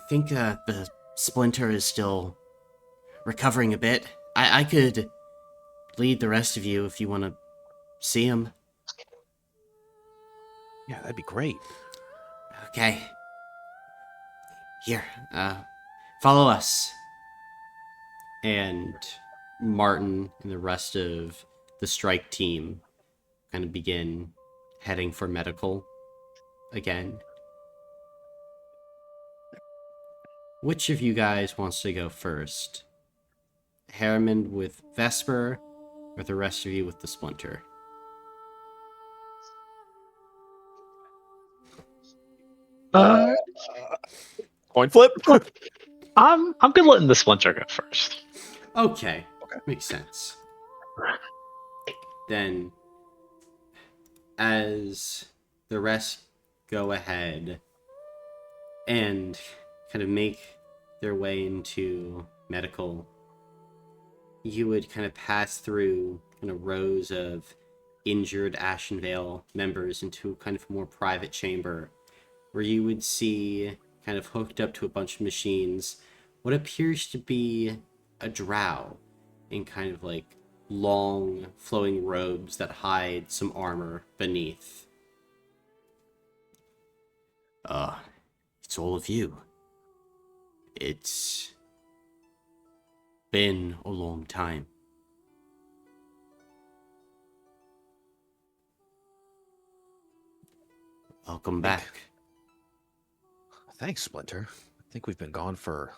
think the splinter is still recovering a bit. I could lead the rest of you if you want to see him. Yeah, that'd be great. Okay. Here, follow us. And Martin and the rest of the strike team kind of begin heading for medical again. Which of you guys wants to go first? Harriman with Vesper, or the rest of you with the splinter? Coin flip. I'm good letting the splinter go first. Okay. Makes sense. Then, as the rest go ahead and kind of make their way into medical, you would kind of pass through kind of rows of injured Ashenvale members into kind of a more private chamber where you would see, kind of hooked up to a bunch of machines, what appears to be a drow in kind of like long flowing robes that hide some armor beneath. It's all of you. It's been a long time. Welcome back. Thanks, Splinter. I think we've been gone for,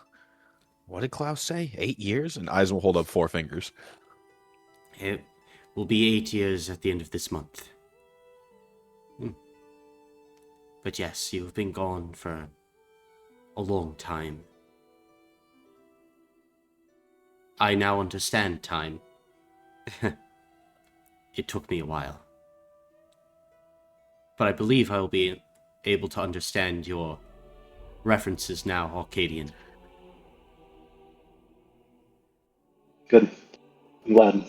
what did Klaus say? 8 years? And Eyes will hold up 4 fingers. It will be 8 years at the end of this month. But yes, you've been gone for a long time. I now understand time. It took me a while. But I believe I will be able to understand your references now, Arcadian. Good. I'm glad.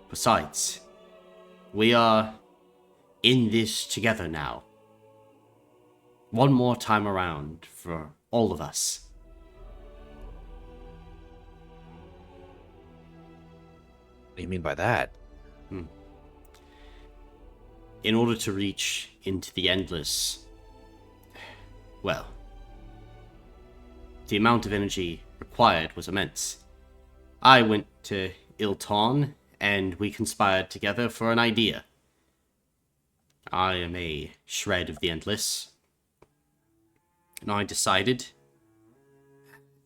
Besides, we are in this together now. One more time around for all of us. What do you mean by that? In order to reach into the endless, well, the amount of energy required was immense. I went to Ilton, and we conspired together for an idea. I am a shred of the endless, and I decided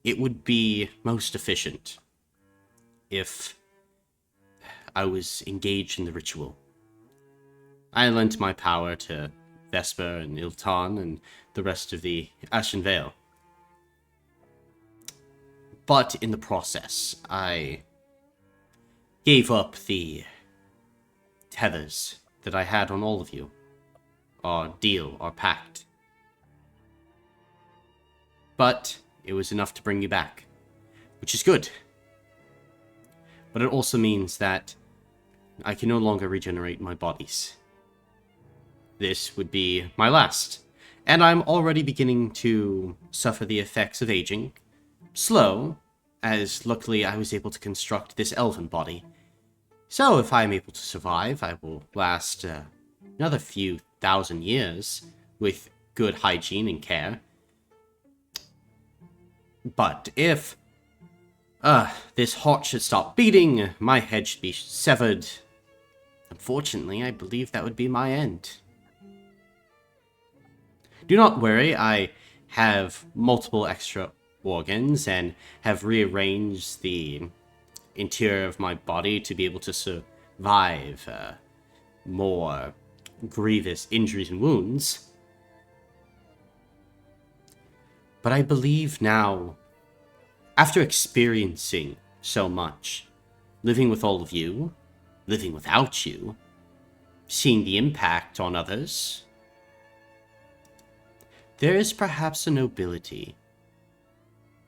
it would be most efficient if I was engaged in the ritual. I lent my power to Vesper and Ilton and the rest of the Ashen Vale. But in the process, I gave up the tethers that I had on all of you. Our deal, our pact. But it was enough to bring you back, which is good. But it also means that I can no longer regenerate my bodies. This would be my last, and I'm already beginning to suffer the effects of aging. Slow, as luckily I was able to construct this elven body. So if I'm able to survive, I will last another few thousand years with good hygiene and care. But if this heart should stop beating, my head should be severed, unfortunately, I believe that would be my end. Do not worry, I have multiple extra organs and have rearranged the interior of my body to be able to survive more grievous injuries and wounds. But I believe now, after experiencing so much, living with all of you, living without you, seeing the impact on others, there is perhaps a nobility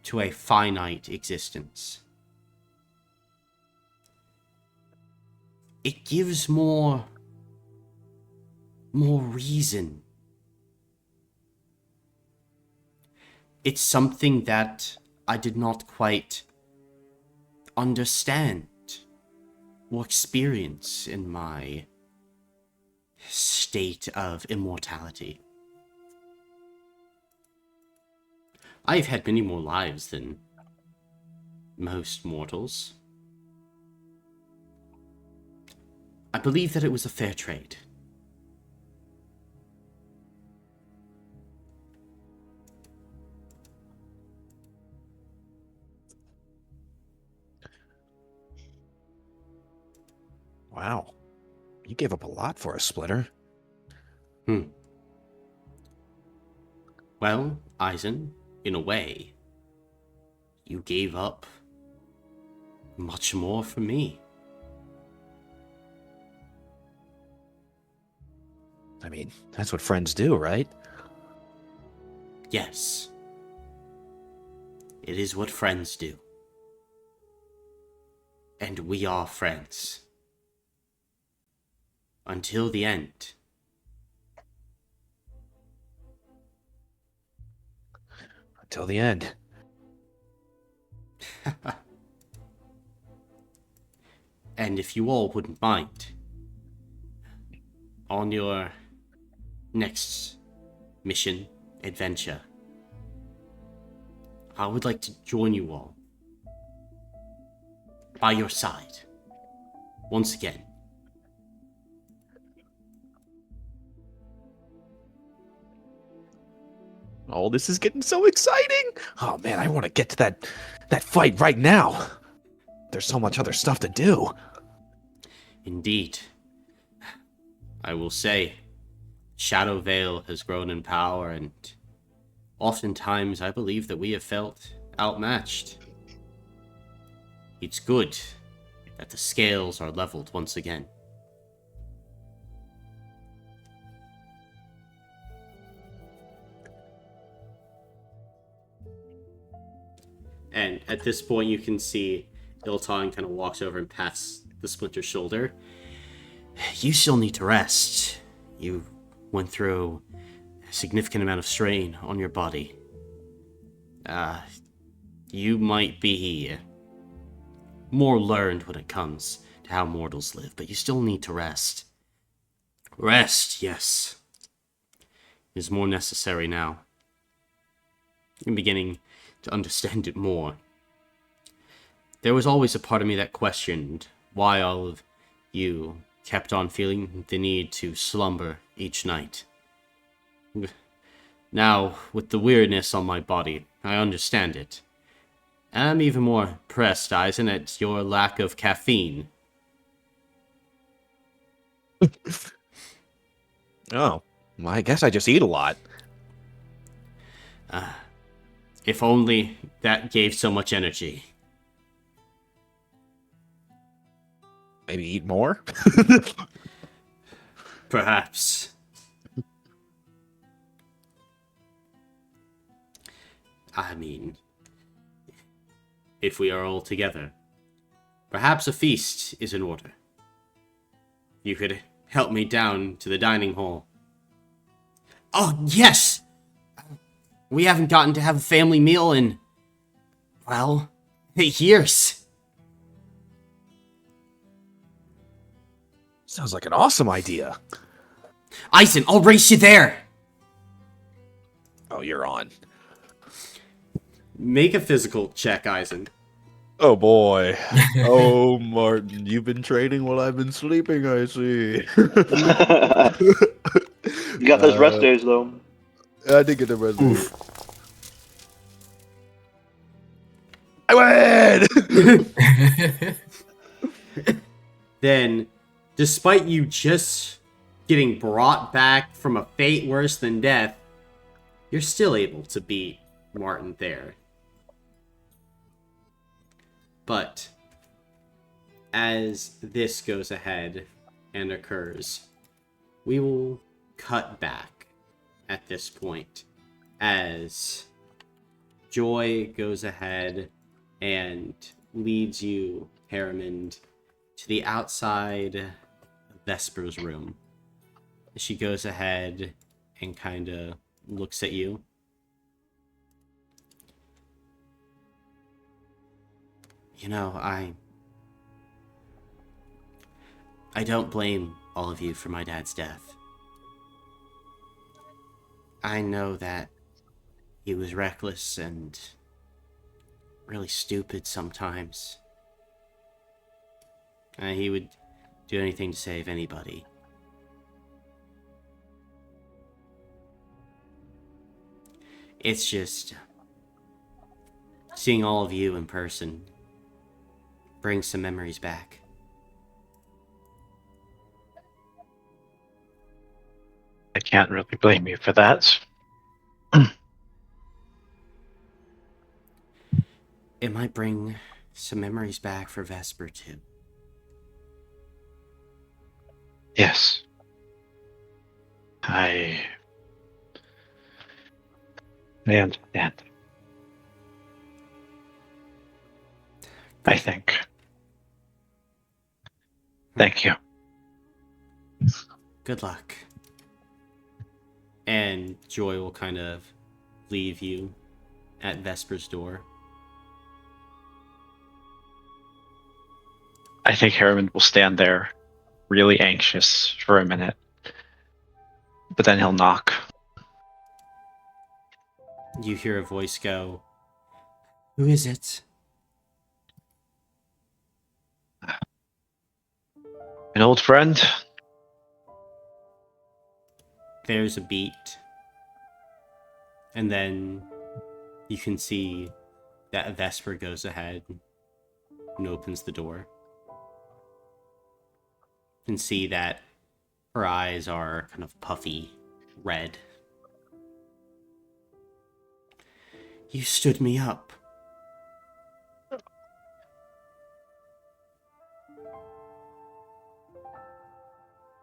to a finite existence. It gives more reason. It's something that I did not quite understand or experience in my state of immortality. I've had many more lives than most mortals. I believe that it was a fair trade. Wow. You gave up a lot for a splitter. Well, Eisen, in a way, you gave up much more for me. I mean, that's what friends do, right? Yes. It is what friends do. And we are friends. Until the end. Until the end. And if you all wouldn't mind, on your next mission, adventure, I would like to join you all by your side once again. Oh, this is getting so exciting! Oh man, I want to get to that fight right now. There's so much other stuff to do. Indeed. I will say, Shadow Vale has grown in power, and oftentimes I believe that we have felt outmatched. It's good that the scales are leveled once again. And at this point, you can see Ilton kind of walks over and pats the Splinter's shoulder. You still need to rest. You went through a significant amount of strain on your body. You might be more learned when it comes to how mortals live, but you still need to rest. Rest, yes, is more necessary now. I'm beginning to understand it more. There was always a part of me that questioned why all of you kept on feeling the need to slumber each night. Now, with the weirdness on my body, I understand it. And I'm even more pressed, Eisen, at your lack of caffeine. Oh, well, I guess I just eat a lot. If only that gave so much energy. Maybe eat more? Perhaps. I mean, if we are all together, perhaps a feast is in order. You could help me down to the dining hall. Oh, yes! We haven't gotten to have a family meal in, well, years. Sounds like an awesome idea. Eisen, I'll race you there! Oh, you're on. Make a physical check, Eisen. Oh boy. Oh, Martin, you've been training while I've been sleeping, I see. You got those rest days though. I did get the rest days. I win! Then, despite you just getting brought back from a fate worse than death, you're still able to beat Martin there. But as this goes ahead and occurs, we will cut back at this point as Joy goes ahead and leads you, Haramond, to the outside of Vesper's room. She goes ahead and kind of looks at you. You know, I don't blame all of you for my dad's death. I know that he was reckless and really stupid sometimes. He would do anything to save anybody. It's just seeing all of you in person brings some memories back. I can't really blame you for that. It might bring some memories back for Vesper too. Yes. I understand. I think. Thank you. Good luck. And Joy will kind of leave you at Vesper's door. I think Harriman will stand there, really anxious for a minute. But then he'll knock. You hear a voice go, "Who is it?" An old friend? There's a beat. And then you can see that Vesper goes ahead and opens the door. You can see that her eyes are kind of puffy red. You stood me up.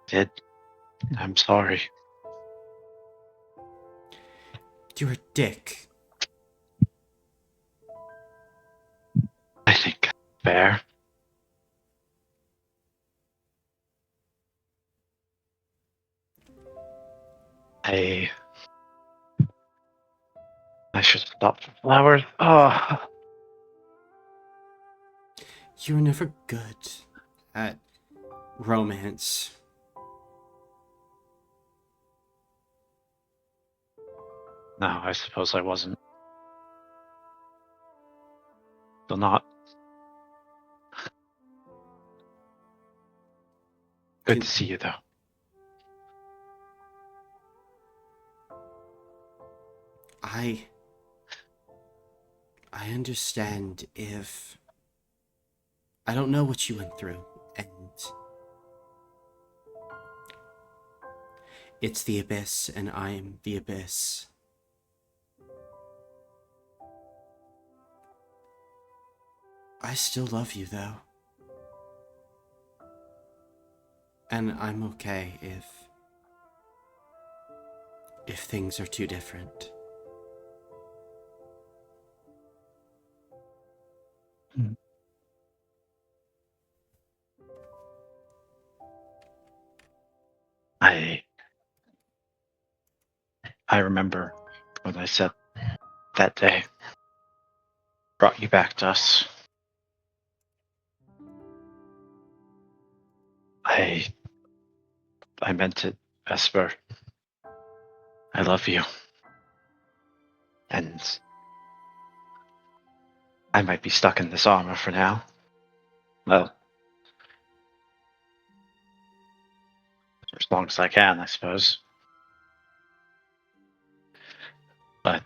Did. I'm sorry. You're a dick. I think that's fair. I should stop for flowers. Oh. You were never good at romance. No, I suppose I wasn't. Still not. Good to see you, though. I understand if... I don't know what you went through, and... It's the Abyss, and I'm the Abyss. I still love you, though. And I'm okay if things are too different. I remember when I said that day brought you back to us. I meant it, Vesper. I love you. And I might be stuck in this armor for now. Well, for as long as I can, I suppose. But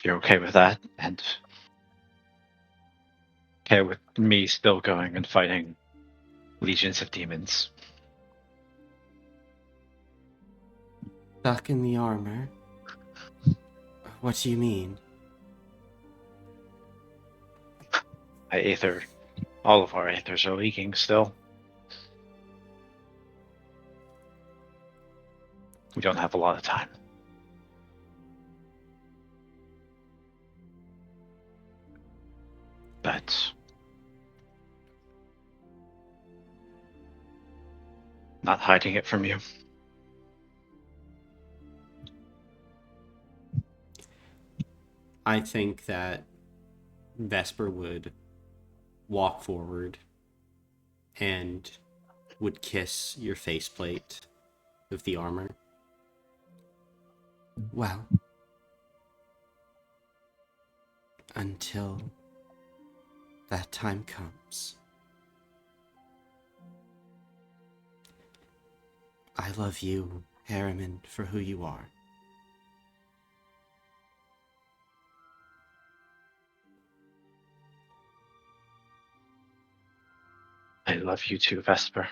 you're okay with that, and okay with me still going and fighting legions of demons. Stuck in the armor? What do you mean? All of our aethers are leaking still. We don't have a lot of time. But not hiding it from you. I think that Vesper would walk forward and would kiss your faceplate of the armor. Well, until that time comes, I love you, Harriman, for who you are. I love you too, Vesper.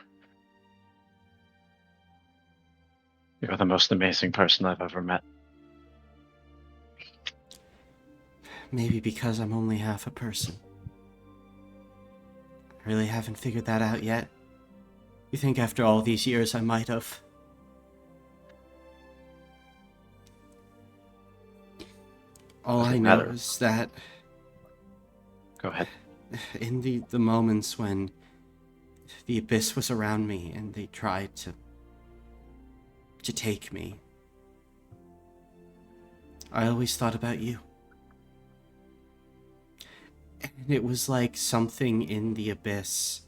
You're the most amazing person I've ever met. Maybe because I'm only half a person. I really haven't figured that out yet. You think after all these years I might have? All I Doesn't know matter. is that Go ahead. in the moments when the abyss was around me and they tried to take me, I always thought about you. And it was like something in the abyss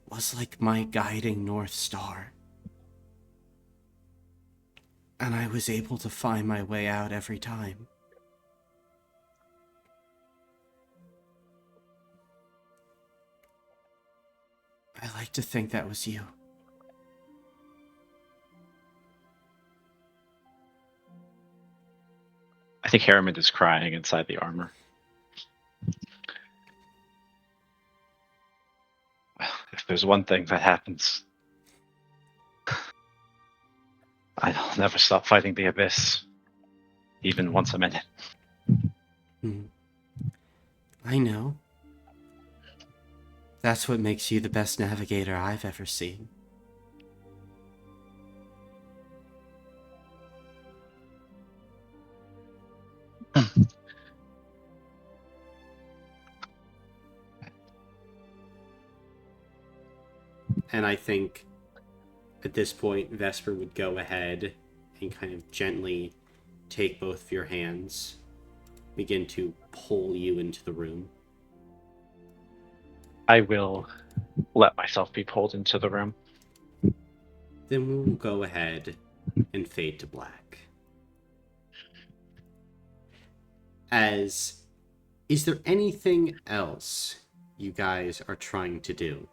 was like my guiding North Star. And I was able to find my way out every time. I like to think that was you. I think Harriman is crying inside the armor. If there's one thing that happens, I'll never stop fighting the abyss, even once I'm in it. I know. That's what makes you the best navigator I've ever seen. And I think at this point, Vesper would go ahead and kind of gently take both of your hands, begin to pull you into the room. I will let myself be pulled into the room. Then we will go ahead and fade to black. Is there anything else you guys are trying to do?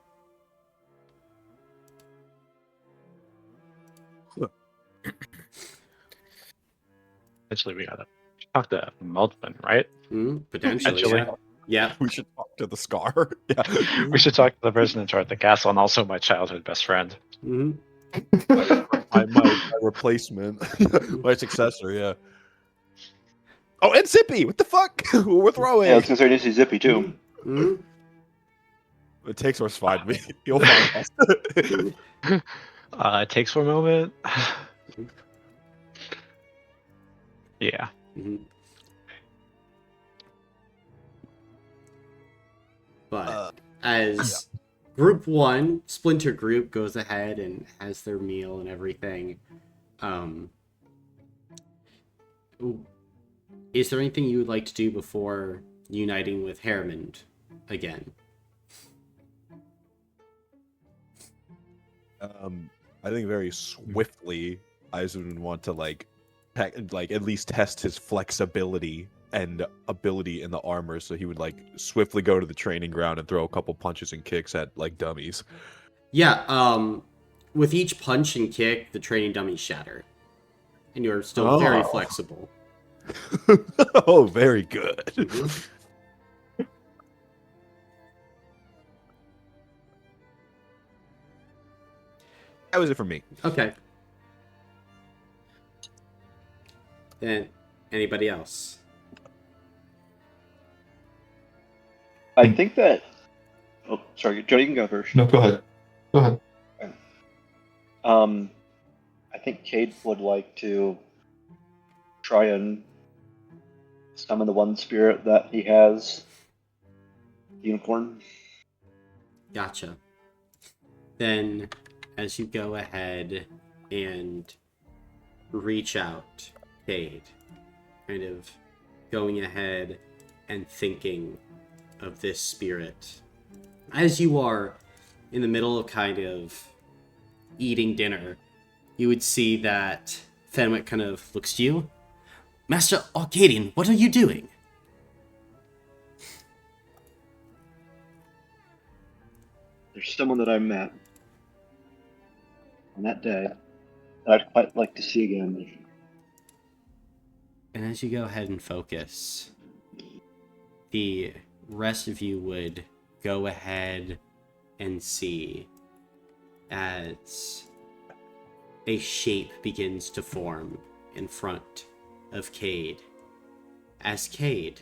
Eventually, we gotta talk to Melvin, right? Potentially, Actually. yeah. Yeah. We should talk to the scar. Yeah. We should talk to the person in charge of the castle and also my childhood best friend. Mhm. my replacement, my successor. Yeah. Oh, and Zippy. What the fuck? We're throwing. Yeah, I was gonna say this is Zippy too. Mhm. It takes us find me. You'll find us. It takes for a moment. Yeah. Mhm. But as Group 1, Splinter Group, goes ahead and has their meal and everything, is there anything you would like to do before uniting with Harriman again? I think very swiftly, Aizen would want to like at least test his flexibility and ability in the armor, so he would like swiftly go to the training ground and throw a couple punches and kicks at like dummies. Yeah, with each punch and kick, the training dummies shatter. And you're still very flexible. Oh, very good. Mhm. That was it for me. Okay. Then, anybody else? I think that. Oh, sorry, Joe, you can go first. No, go ahead. Go ahead. Um, I think Cade would like to try and summon the one spirit that he has, unicorn. Gotcha. Then, as you go ahead and reach out, Cade, kind of going ahead and thinking of this spirit, as you are in the middle of kind of eating dinner, you would see that Fenwick kind of looks to you. Master Arcadian, what are you doing? There's someone that I met on that day that I'd quite like to see again. And as you go ahead and focus, the rest of you would go ahead and see as a shape begins to form in front of Cade. As Cade,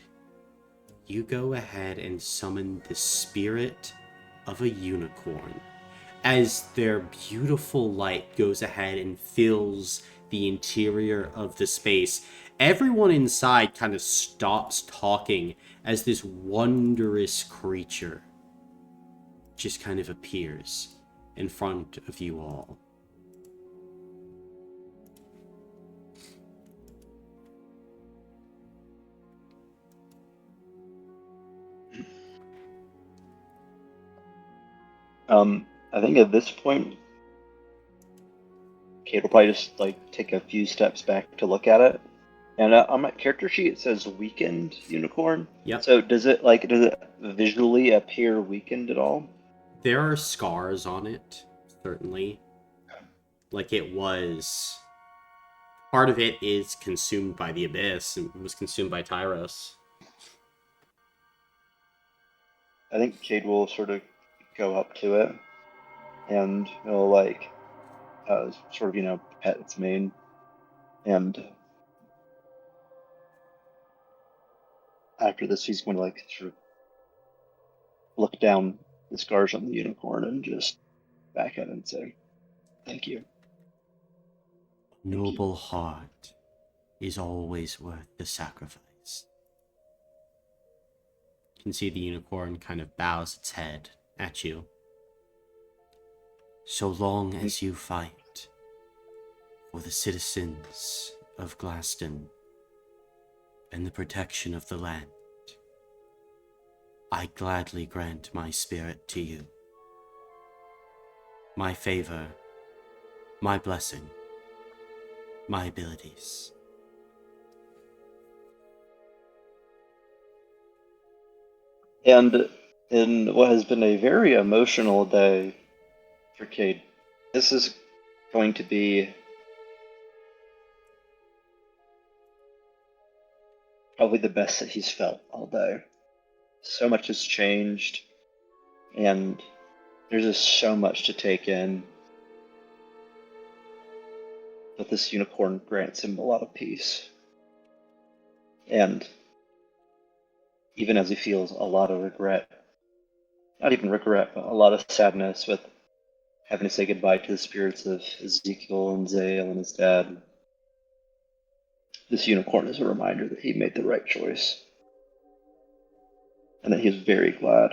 you go ahead and summon the spirit of a unicorn. As their beautiful light goes ahead and fills the interior of the space, everyone inside kind of stops talking as this wondrous creature just kind of appears in front of you all. I think at this point, Cade will probably just like take a few steps back to look at it. And on my character sheet, it says weakened unicorn. Yep. So does it visually appear weakened at all? There are scars on it, certainly. Like it was... Part of it is consumed by the Abyss and was consumed by Tyros. I think Cade will sort of go up to it and he'll like sort of pet its mane and after this he's going to like sort of look down the scars on the unicorn and just back at it and say thank you. Noble heart is always worth the sacrifice. You can see the unicorn kind of bows its head at you. So long as you fight for the citizens of Glaston and the protection of the land, I gladly grant my spirit to you. My favor, my blessing, my abilities. And in what has been a very emotional day for Cade, this is going to be probably the best that he's felt all day. So much has changed, and there's just so much to take in. But this unicorn grants him a lot of peace. And even as he feels a lot of regret, not even regret, but a lot of sadness with having to say goodbye to the spirits of Ezekiel and Zale and his dad, this unicorn is a reminder that he made the right choice. And that he is very glad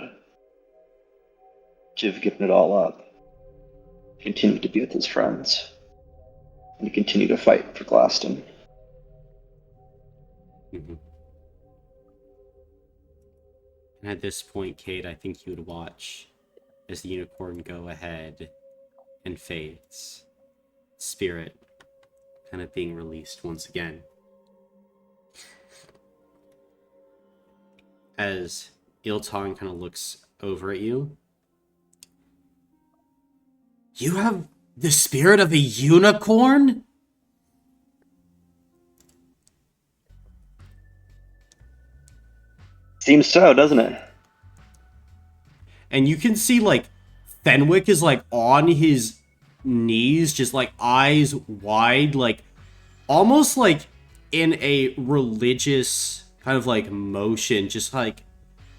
to have given it all up, continue to be with his friends, and to continue to fight for Glaston. Mm-hmm. And at this point, Cade, I think you would watch as the unicorn go ahead and fades. Spirit kind of being released once again. As Ilton kind of looks over at you. You have the spirit of a unicorn? Seems so, doesn't it? And you can see, like, Fenwick is, like, on his knees, just, like, eyes wide, like, almost, like, in a religious kind of, like, motion, just, like,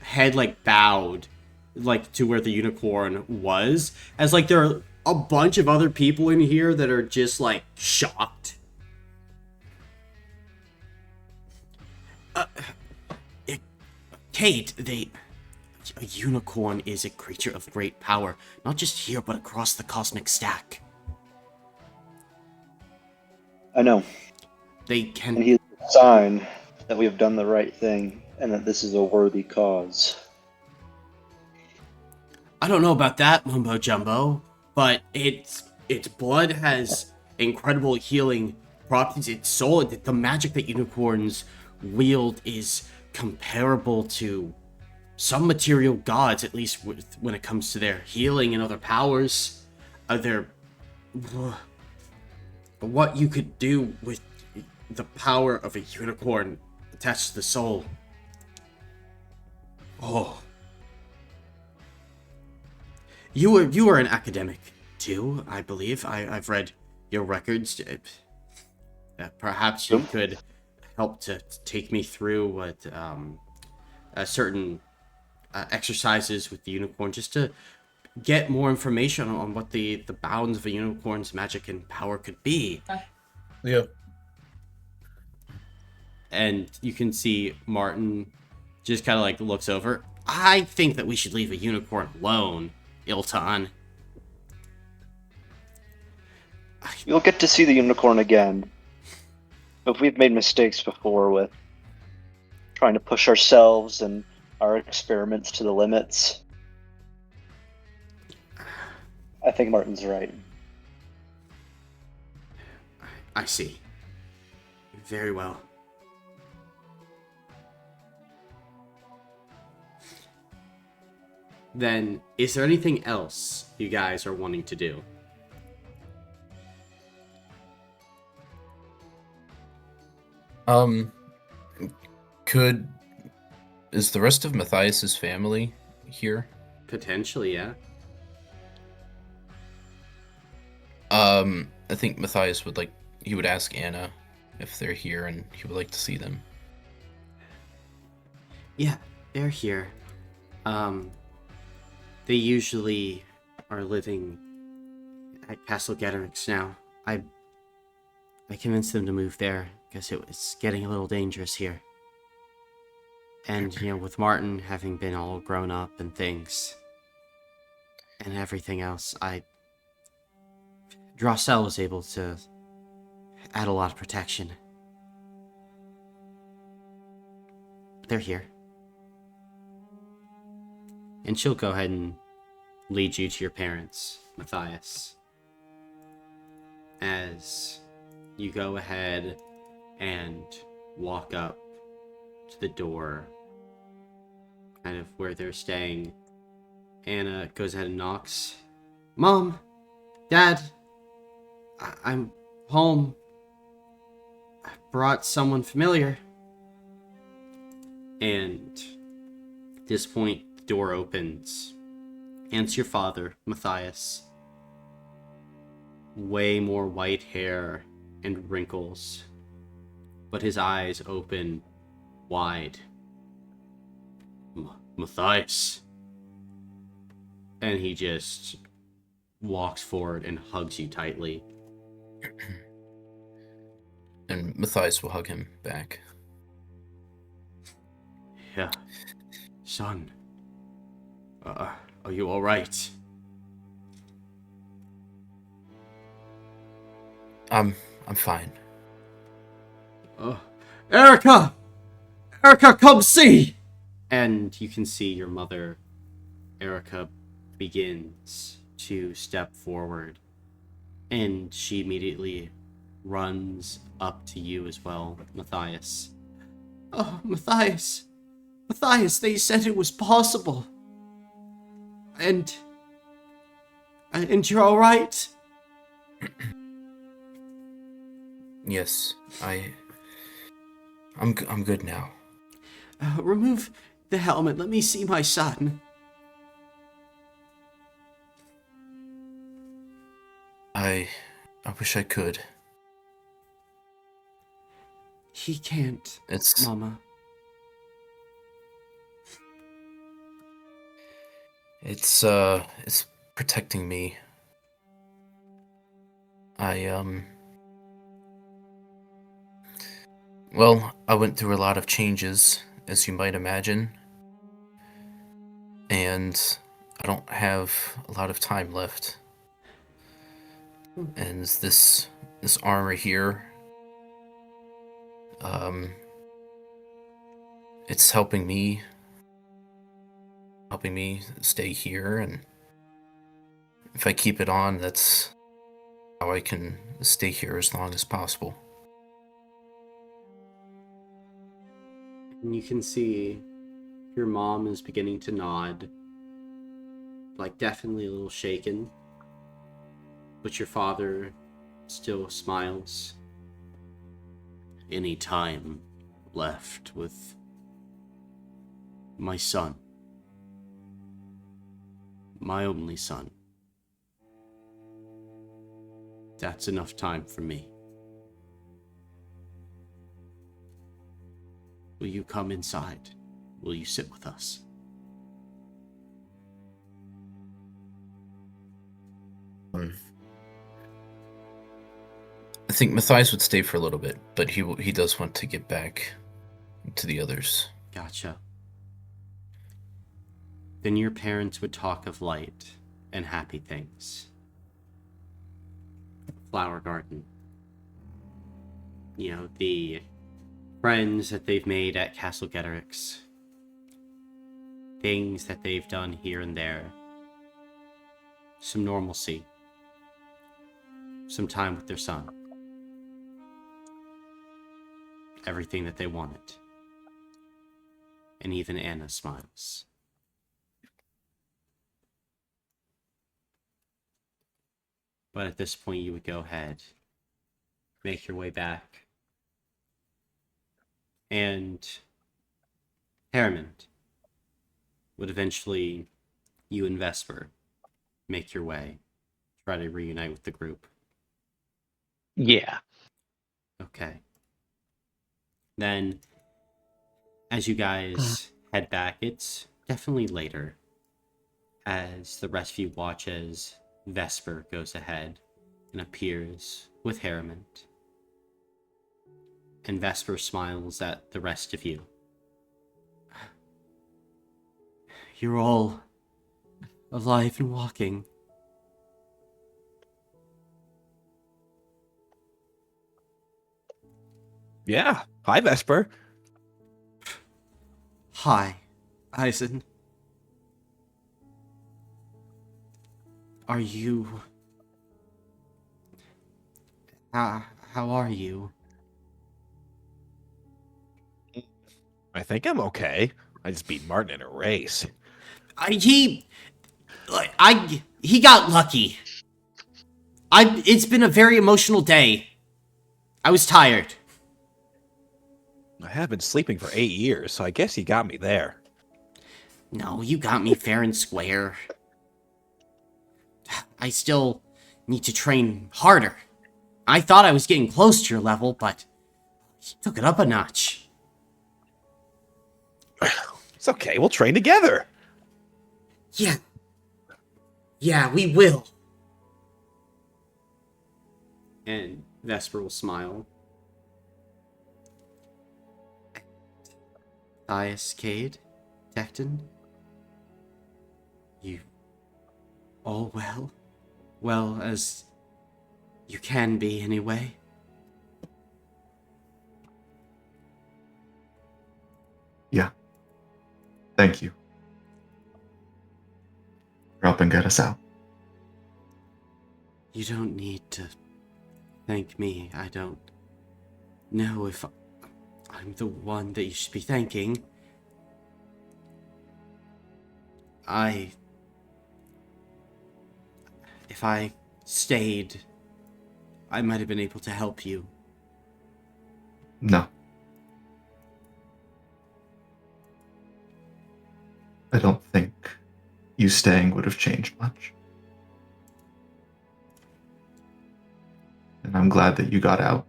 head, like, bowed, like, to where the unicorn was. As, like, there are a bunch of other people in here that are just, like, shocked. Kate, a unicorn is a creature of great power, not just here, but across the cosmic stack. I know. They And can... he is a sign that we have done the right thing and that this is a worthy cause. I don't know about that, Mumbo Jumbo, but its blood has incredible healing properties. Its soul, the magic that unicorns wield is comparable to some material gods, at least when it comes to their healing and other powers. What you could do with the power of a unicorn attached to the soul. Oh. You are an academic too, I believe. I've read your records. Perhaps you could help to take me through what certain exercises with the unicorn, just to get more information on what the bounds of a unicorn's magic and power could be. Yeah. And you can see Martin just kind of like looks over. I think that we should leave a unicorn alone, Ilton. You'll get to see the unicorn again. But we've made mistakes before with trying to push ourselves and our experiments to the limits. I think Martin's right. I see. Very well. Then, is there anything else you guys are wanting to do? Is the rest of Matthias's family here? Potentially, yeah. I think Matthias he would ask Anna if they're here and he would like to see them. Yeah, they're here. They usually are living at Castle Getterix now. I convinced them to move there because it was getting a little dangerous here. And, with Martin having been all grown up and things, and everything else, Drossel was able to add a lot of protection. They're here. And she'll go ahead and lead you to your parents, Matthias. As you go ahead and walk up to the door, kind of where they're staying, Anna goes ahead and knocks. Mom! Dad! I'm home. I brought someone familiar. And at this point, the door opens. And it's your father, Matthias. Way more white hair and wrinkles. But his eyes open wide. Matthias. And he just walks forward and hugs you tightly. And Matthias will hug him back. Yeah. Son. Are you alright? I'm fine. Erica! Erica, come see! And you can see your mother, Erica, begins to step forward. And she immediately runs up to you as well, Matthias. Oh, Matthias! Matthias, they said it was possible. And you're alright? Yes, I'm good now. Remove the helmet. Let me see my son. I wish I could. He can't, It's Mama. it's protecting me. Well, I went through a lot of changes, as you might imagine, and I don't have a lot of time left. And this armor here, it's helping me stay here, and if I keep it on, that's how I can stay here as long as possible. And you can see your mom is beginning to nod, like definitely a little shaken, but your father still smiles. Any time left with my son, my only son. That's enough time for me. Will you come inside? Will you sit with us? I think Matthias would stay for a little bit, but he does want to get back to the others. Gotcha. Then your parents would talk of light and happy things. Flower garden. You know, the friends that they've made at Castle Getterix. Things that they've done here and there. Some normalcy. Some time with their son. Everything that they wanted. And even Anna smiles. But at this point, you would go ahead, make your way back. And Harriman would eventually, you and Vesper, make your way, try to reunite with the group. Yeah. Okay. Then, as you guys head back, it's definitely later, as the rest of you watch as Vesper goes ahead and appears with Harriman. And Vesper smiles at the rest of you. You're all alive and walking. Yeah. Hi, Vesper. Hi, Eisen. Are you... how are you? I think I'm okay. I just beat Martin in a race. He got lucky. It's been a very emotional day. I was tired. I have been sleeping for 8 years, so I guess he got me there. No, you got me fair and square. I still need to train harder. I thought I was getting close to your level, but you took it up a notch. It's okay, we'll train together. Yeah. Yeah, we will. And Vesper will smile. Thias, Cade, Tecton? You all well? Well, as you can be, anyway. Yeah. Thank you for helping get us out. You don't need to thank me. I don't know if I'm the one that you should be thanking. If I stayed, I might have been able to help you. No. you staying would have changed much. And I'm glad that you got out.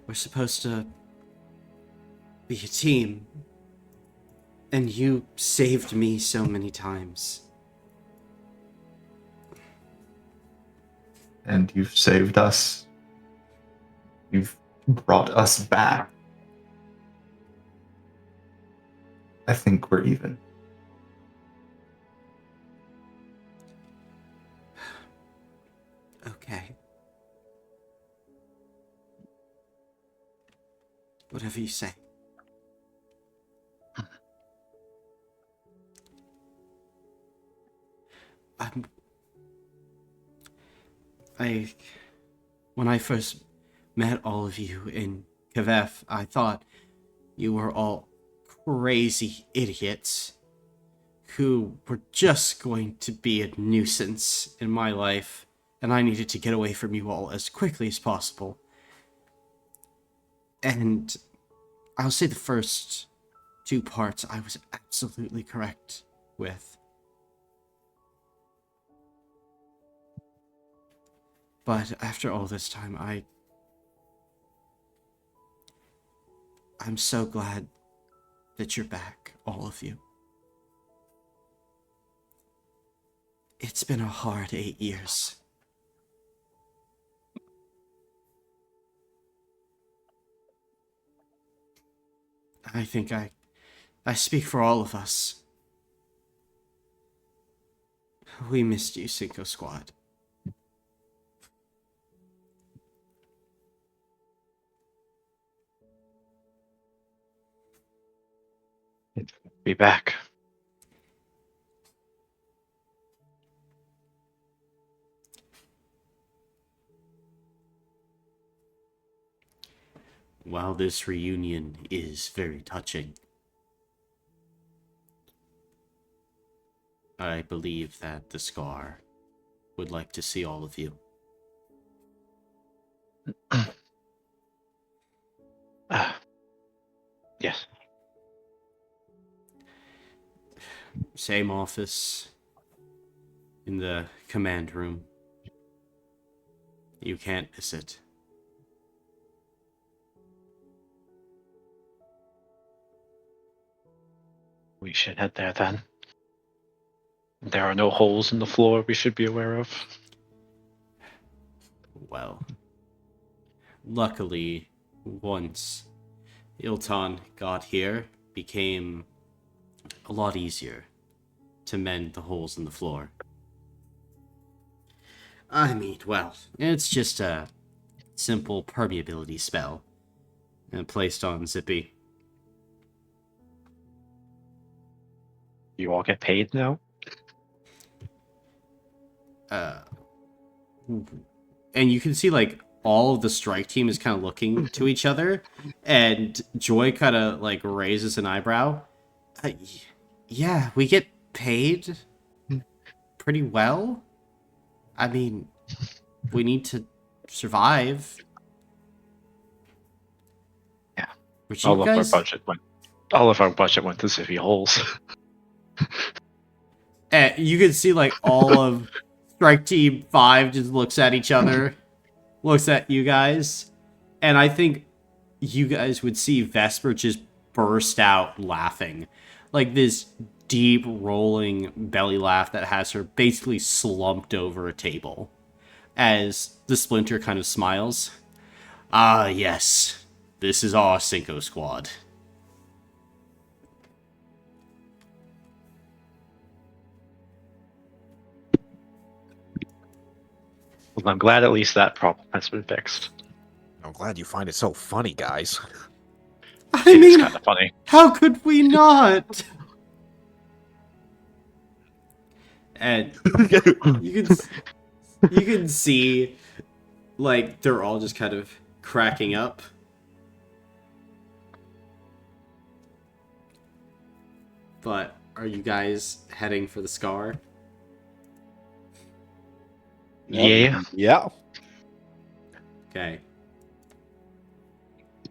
We're supposed to be a team. And you saved me so many times. And you've saved us. You've brought us back. I think we're even. Okay. Whatever you say. When I first met all of you in Kavef, I thought you were all crazy idiots who were just going to be a nuisance in my life, and I needed to get away from you all as quickly as possible. And I'll say the first 2 parts I was absolutely correct with. But after all this time, I'm so glad that you're back, all of you. It's been a hard 8 years. I think I speak for all of us. We missed you, Cinco Squad. Be back. While this reunion is very touching, I believe that the Scar would like to see all of you. Yes. Same office in the command room. You can't miss it. We should head there then. There are no holes in the floor we should be aware of. Well, luckily, once Ilton got here, became a lot easier to mend the holes in the floor. I mean, well, it's just a simple permeability spell placed on Zippy. You all get paid now? And you can see, like, all of the strike team is kind of looking to each other, and Joy kind of, like, raises an eyebrow. Yeah, we get paid pretty well. I mean, we need to survive. Yeah. Which All you of guys... our budget went to Zippy holes. you can see, like, all of Strike Team 5 just looks at each other, looks at you guys, and I think you guys would see Vesper just burst out laughing. Like this deep, rolling belly laugh that has her basically slumped over a table as the Splinter kind of smiles. Ah, yes. This is our Cinco Squad. Well, I'm glad at least that problem has been fixed. I'm glad you find it so funny, guys. I It is mean, kind of funny. how could we not? And you can see, like, they're all just kind of cracking up. But are you guys heading for the Scar? Yeah. Yeah. Okay.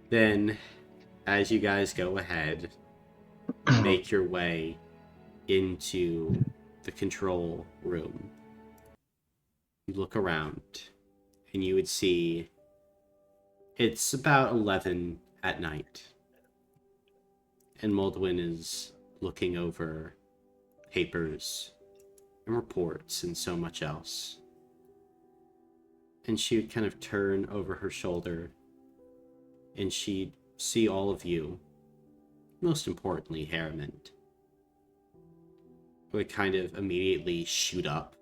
Then, as you guys go ahead, make your way into the control room. You look around, and you would see it's about 11 at night. And Moldwyn is looking over papers and reports and so much else. And she would kind of turn over her shoulder, and she'd see all of you, most importantly, Harriman, would kind of immediately shoot up.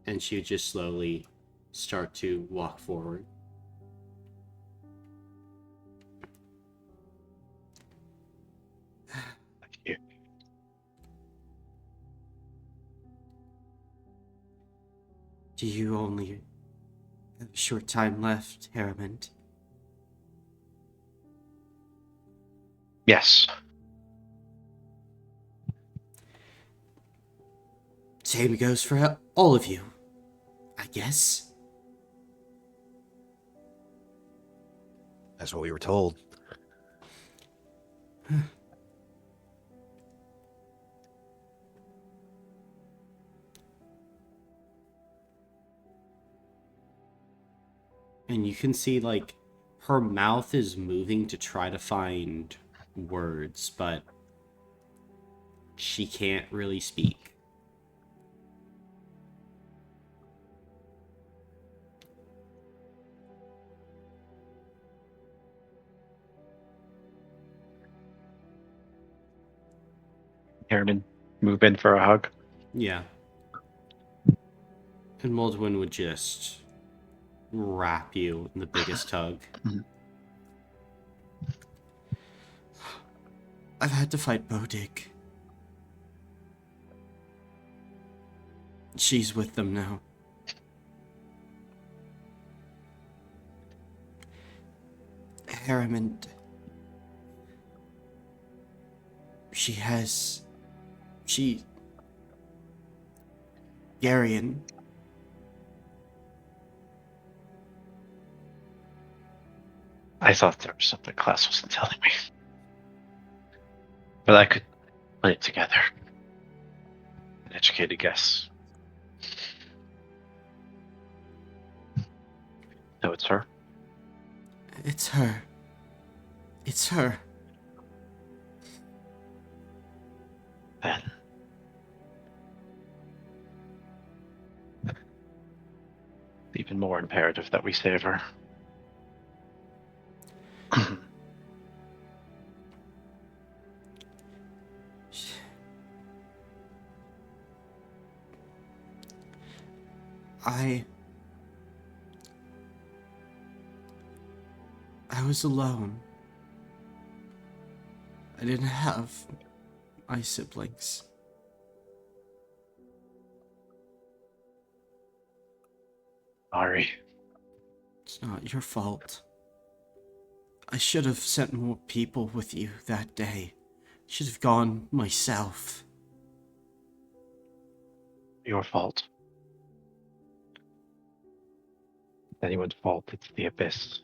And she would just slowly start to walk forward. Thank you. Do you only have a short time left, Harriman? Yes. Same goes for all of you, I guess. That's what we were told. And you can see, like, her mouth is moving to try to find words, but she can't really speak. Harriman, move in for a hug. Yeah. And Moldwyn would just wrap you in the biggest hug. I've had to fight Bodig. She's with them now. Harriman. Garion. I thought there was something class wasn't telling me. But I could put it together. An educated guess. No, it's her. It's her. It's her. Then. Even more imperative that we save her. I was alone. I didn't have my siblings. Sorry. It's not your fault. I should have sent more people with you that day. Should have gone myself. Your fault. Anyone's fault, it's the abyss.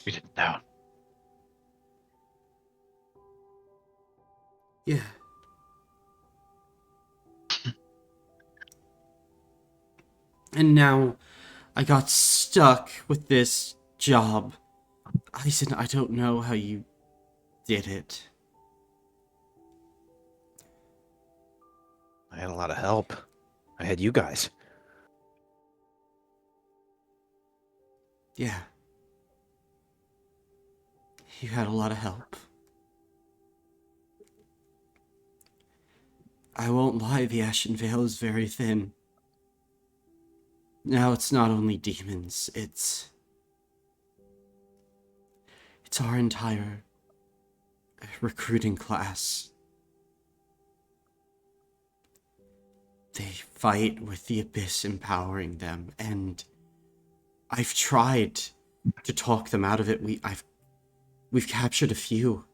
We didn't know. Yeah. And now I got stuck with this job. Eisen, I don't know how you did it. I had a lot of help. I had you guys. Yeah. You had a lot of help. I won't lie, the Ashen Veil is very thin. Now it's not only demons, it's our entire recruiting class. They fight with the Abyss empowering them, and I've tried to talk them out of it. We've captured a few.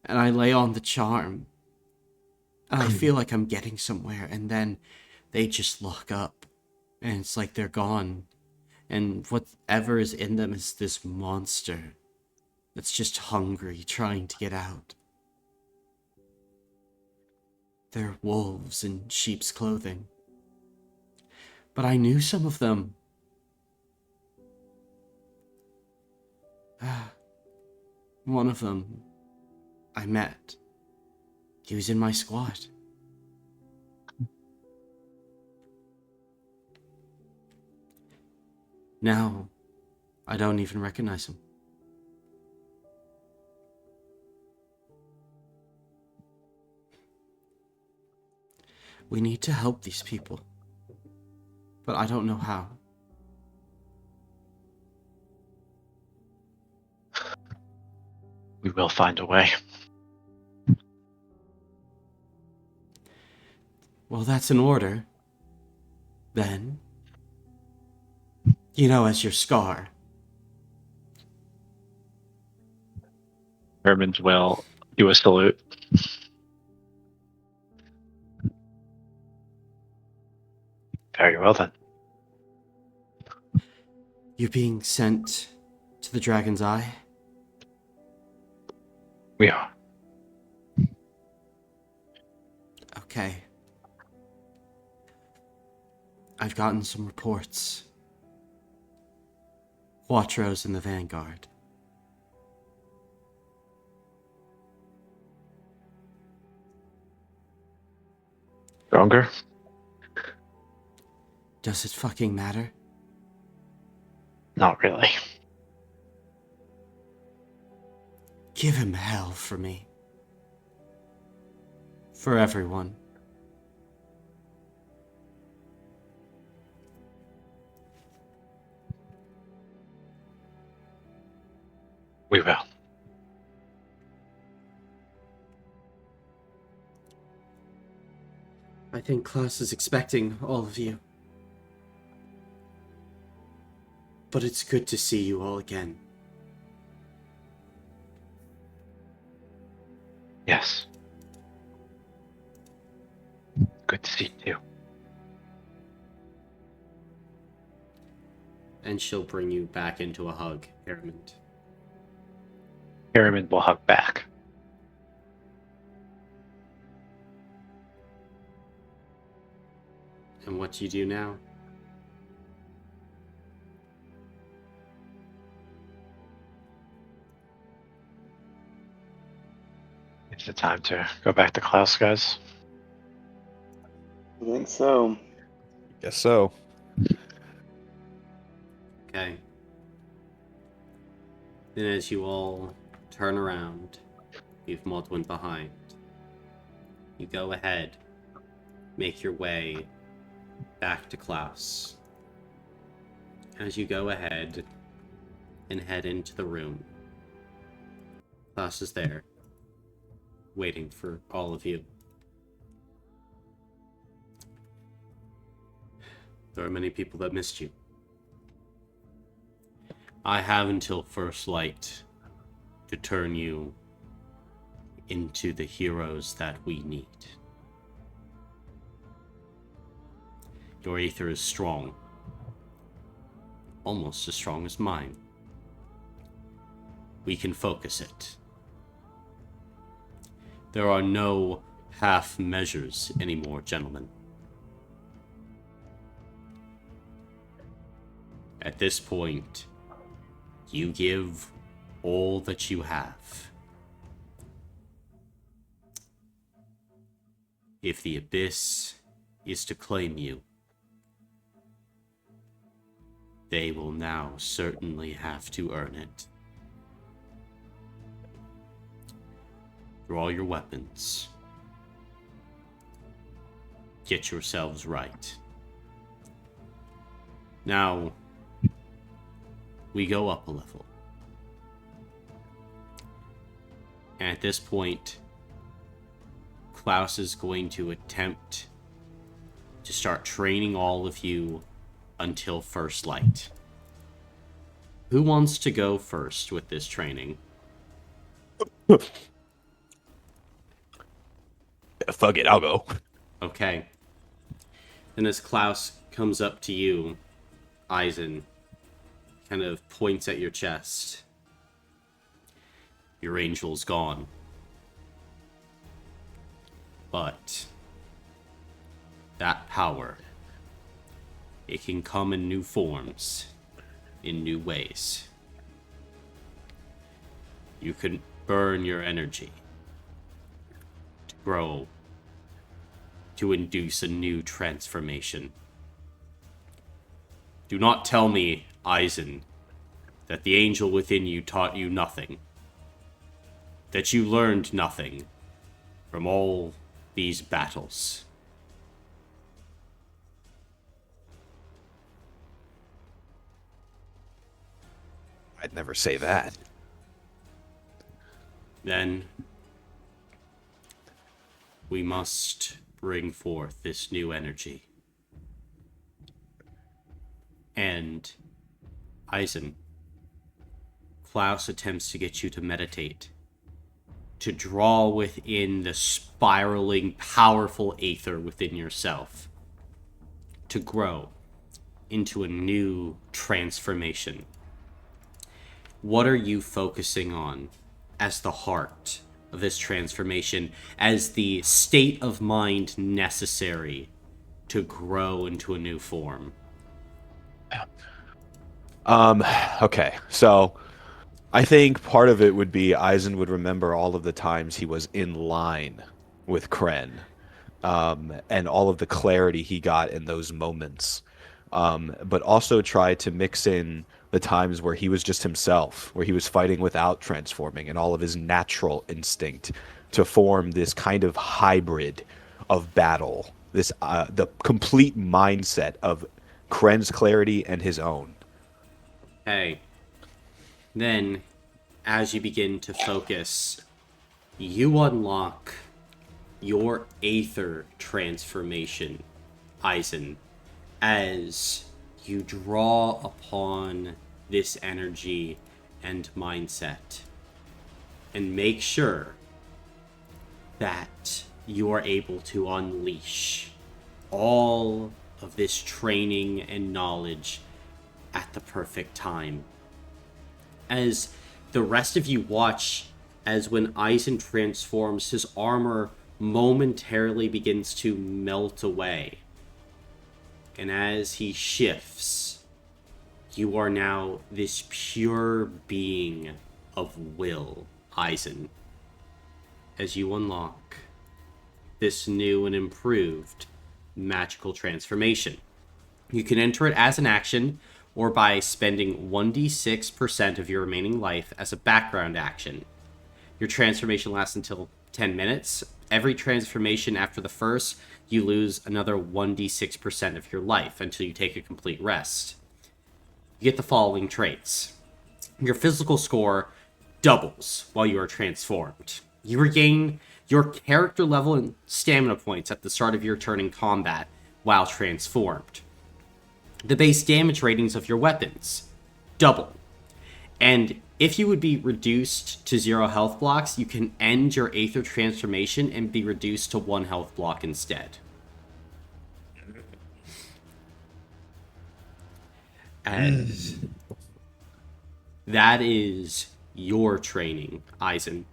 And I lay on the charm. And I feel like I'm getting somewhere, and then they just lock up. And it's like they're gone. And whatever is in them is this monster that's just hungry, trying to get out. They're wolves in sheep's clothing. But I knew some of them. One of them I met. He was in my squad. Now, I don't even recognize him. We need to help these people. But I don't know how. We will find a way. Well, that's an order. Then, as your scar. Herman will do a salute. Very well then. You're being sent to the Dragon's Eye? We are. Okay. I've gotten some reports. Quattro's in the vanguard. Stronger? Does it fucking matter? Not really. Give him hell for me. For everyone. We will. I think Klaus is expecting all of you. But it's good to see you all again. Yes. Good to see you too. And she'll bring you back into a hug, Airmond. Pyramid will hug back. And what do you do now? It's the time to go back to Klaus, guys. I think so. Guess so. Okay. Then as you all turn around, leave Modwin behind. You go ahead, make your way back to Klaus. As you go ahead and head into the room, Klaus is there, waiting for all of you. There are many people that missed you. I have until first light to turn you into the heroes that we need. Your ether is strong, almost as strong as mine. We can focus it. There are no half measures anymore, gentlemen. At this point, you give all that you have. If the Abyss is to claim you, they will now certainly have to earn it. Draw your weapons. Get yourselves right. Now, we go up a level. And at this point, Klaus is going to attempt to start training all of you until first light. Who wants to go first with this training? Fuck it, I'll go. Okay. Then as Klaus comes up to you, Eisen kind of points at your chest. Your angel's gone. But that power, it can come in new forms, in new ways. You can burn your energy to grow, to induce a new transformation. Do not tell me, Eisen, that the angel within you taught you nothing. That you learned nothing from all these battles. I'd never say that. Then we must bring forth this new energy. And Eisen, Klaus attempts to get you to meditate, to draw within the spiraling, powerful aether within yourself, to grow into a new transformation. What are you focusing on as the heart of this transformation, as the state of mind necessary to grow into a new form? Okay, so I think part of it would be Eisen would remember all of the times he was in line with Kren, and all of the clarity he got in those moments, but also try to mix in the times where he was just himself, where he was fighting without transforming, and all of his natural instinct to form this kind of hybrid of battle, this the complete mindset of Kren's clarity and his own. Hey. Then, as you begin to focus, you unlock your aether transformation, Eisen, as you draw upon this energy and mindset, and make sure that you are able to unleash all of this training and knowledge at the perfect time. As the rest of you watch, as when Eisen transforms, his armor momentarily begins to melt away. And as he shifts, you are now this pure being of will, Eisen. As you unlock this new and improved magical transformation. You can enter it as an action, or by spending 1d6% of your remaining life as a background action. Your transformation lasts until 10 minutes. Every transformation after the first, you lose another 1d6% of your life until you take a complete rest. You get the following traits. Your physical score doubles while you are transformed. You regain your character level and stamina points at the start of your turn in combat while transformed. The base damage ratings of your weapons double. And if you would be reduced to 0 health blocks, you can end your aether transformation and be reduced to 1 health block instead. As that is your training, Eisen.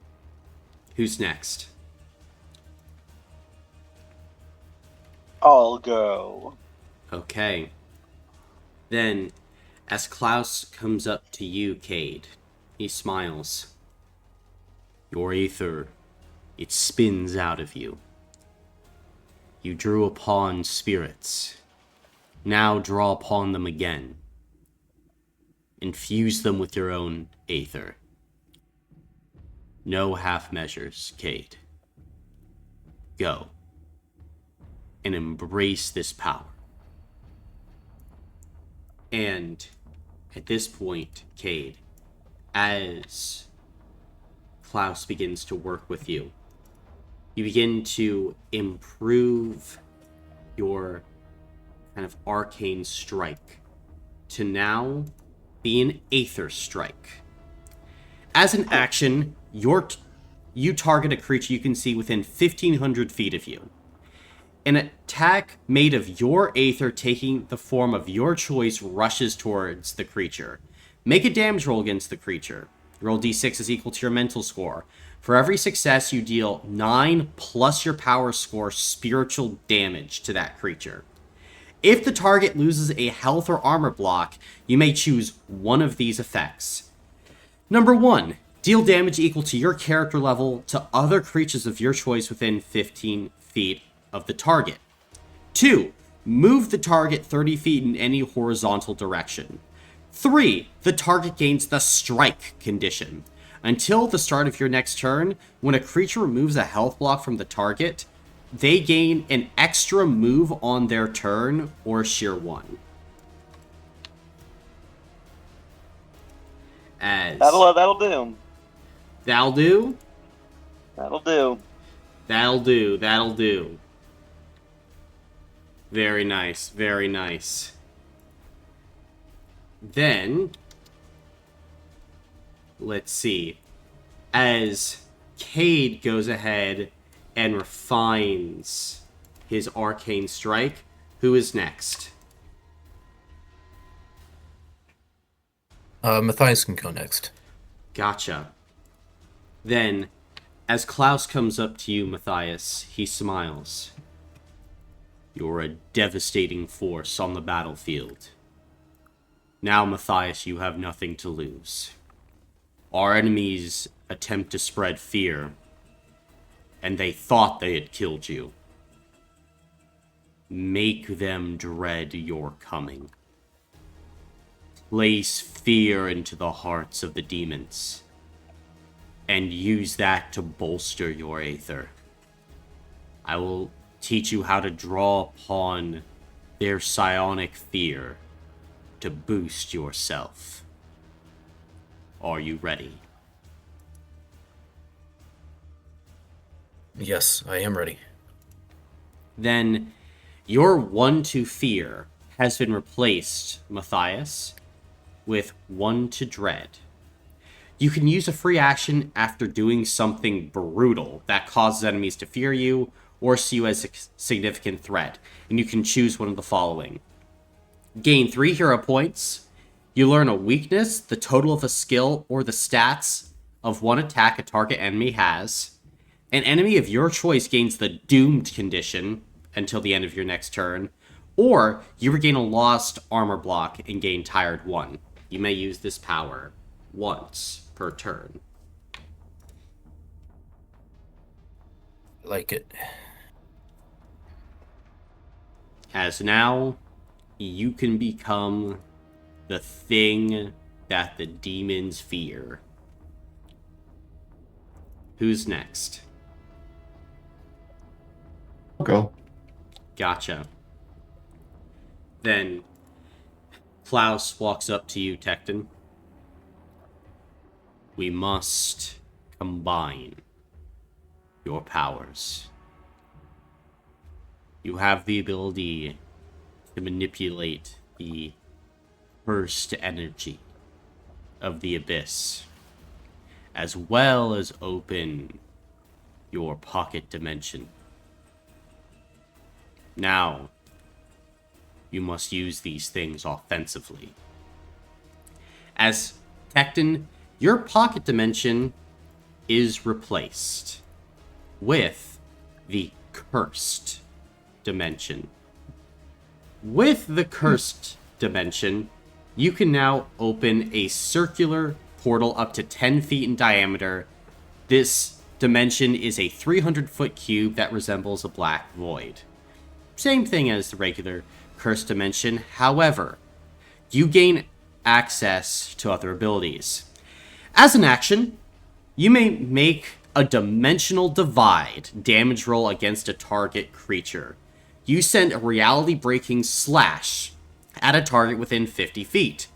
Who's next? I'll go. Okay. Then, as Klaus comes up to you, Cade, he smiles. Your aether, it spins out of you. You drew upon spirits. Now draw upon them again. Infuse them with your own aether. No half measures, Cade. Go. And embrace this power. And at this point, Cade, as Klaus begins to work with you, you begin to improve your kind of arcane strike to now be an Aether Strike. As an action, you target a creature you can see within 1,500 feet of you. An attack made of your Aether taking the form of your choice rushes towards the creature. Make a damage roll against the creature. Roll d6 is equal to your mental score. For every success, you deal 9 plus your power score spiritual damage to that creature. If the target loses a health or armor block, you may choose one of these effects. Number 1, deal damage equal to your character level to other creatures of your choice within 15 feet of the target. 2, move the target 30 feet in any horizontal direction. 3, the target gains the strike condition. Until the start of your next turn, when a creature removes a health block from the target, they gain an extra move on their turn or sheer 1. As That'll do. That'll do? That'll do. That'll do. That'll do. Very nice. Very nice. Then, let's see. As Cade goes ahead and refines his arcane strike, who is next? Matthias can go next. Gotcha. Then, as Klaus comes up to you, Matthias, he smiles. You're a devastating force on the battlefield. Now, Matthias, you have nothing to lose. Our enemies attempt to spread fear, and they thought they had killed you. Make them dread your coming. Place fear into the hearts of the demons, and use that to bolster your Aether. I will teach you how to draw upon their psionic fear to boost yourself. Are you ready? Yes, I am ready. Then your 1 to fear has been replaced, Matthias, with 1 to dread. You can use a free action after doing something brutal that causes enemies to fear you or see you as a significant threat, and you can choose one of the following. Gain 3 hero points. You learn a weakness, the total of a skill, or the stats of one attack a target enemy has. An enemy of your choice gains the doomed condition until the end of your next turn, or you regain a lost armor block and gain tired 1. You may use this power once per turn. Like it. As now, you can become the thing that the demons fear. Who's next? I'll go. Gotcha. Then Klaus walks up to you, Tecton. We must combine your powers. You have the ability to manipulate the burst energy of the abyss, as well as open your pocket dimension. Now, you must use these things offensively. As Tecton, your pocket dimension is replaced with the cursed dimension. With the cursed dimension, you can now open a circular portal up to 10 feet in diameter. This dimension is a 300-foot cube that resembles a black void. Same thing as the regular cursed dimension. However, you gain access to other abilities. As an action, you may make a dimensional divide damage roll against a target creature. You send a reality-breaking slash at a target within 50 feet.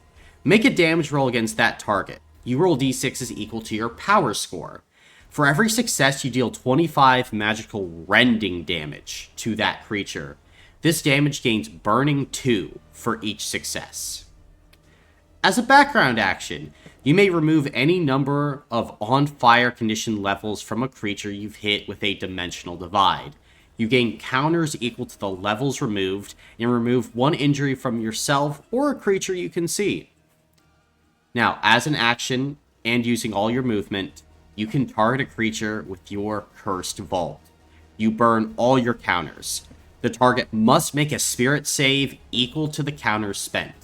Make a damage roll against that target. You roll d6 is equal to your power score. For every success, you deal 25 magical rending damage to that creature. This damage gains Burning 2 for each success. As a background action, you may remove any number of on-fire condition levels from a creature you've hit with a Dimensional Divide. You gain counters equal to the levels removed, and remove 1 injury from yourself or a creature you can see. Now, as an action, and using all your movement, you can target a creature with your Cursed Vault. You burn all your counters. The target must make a Spirit save equal to the counters spent.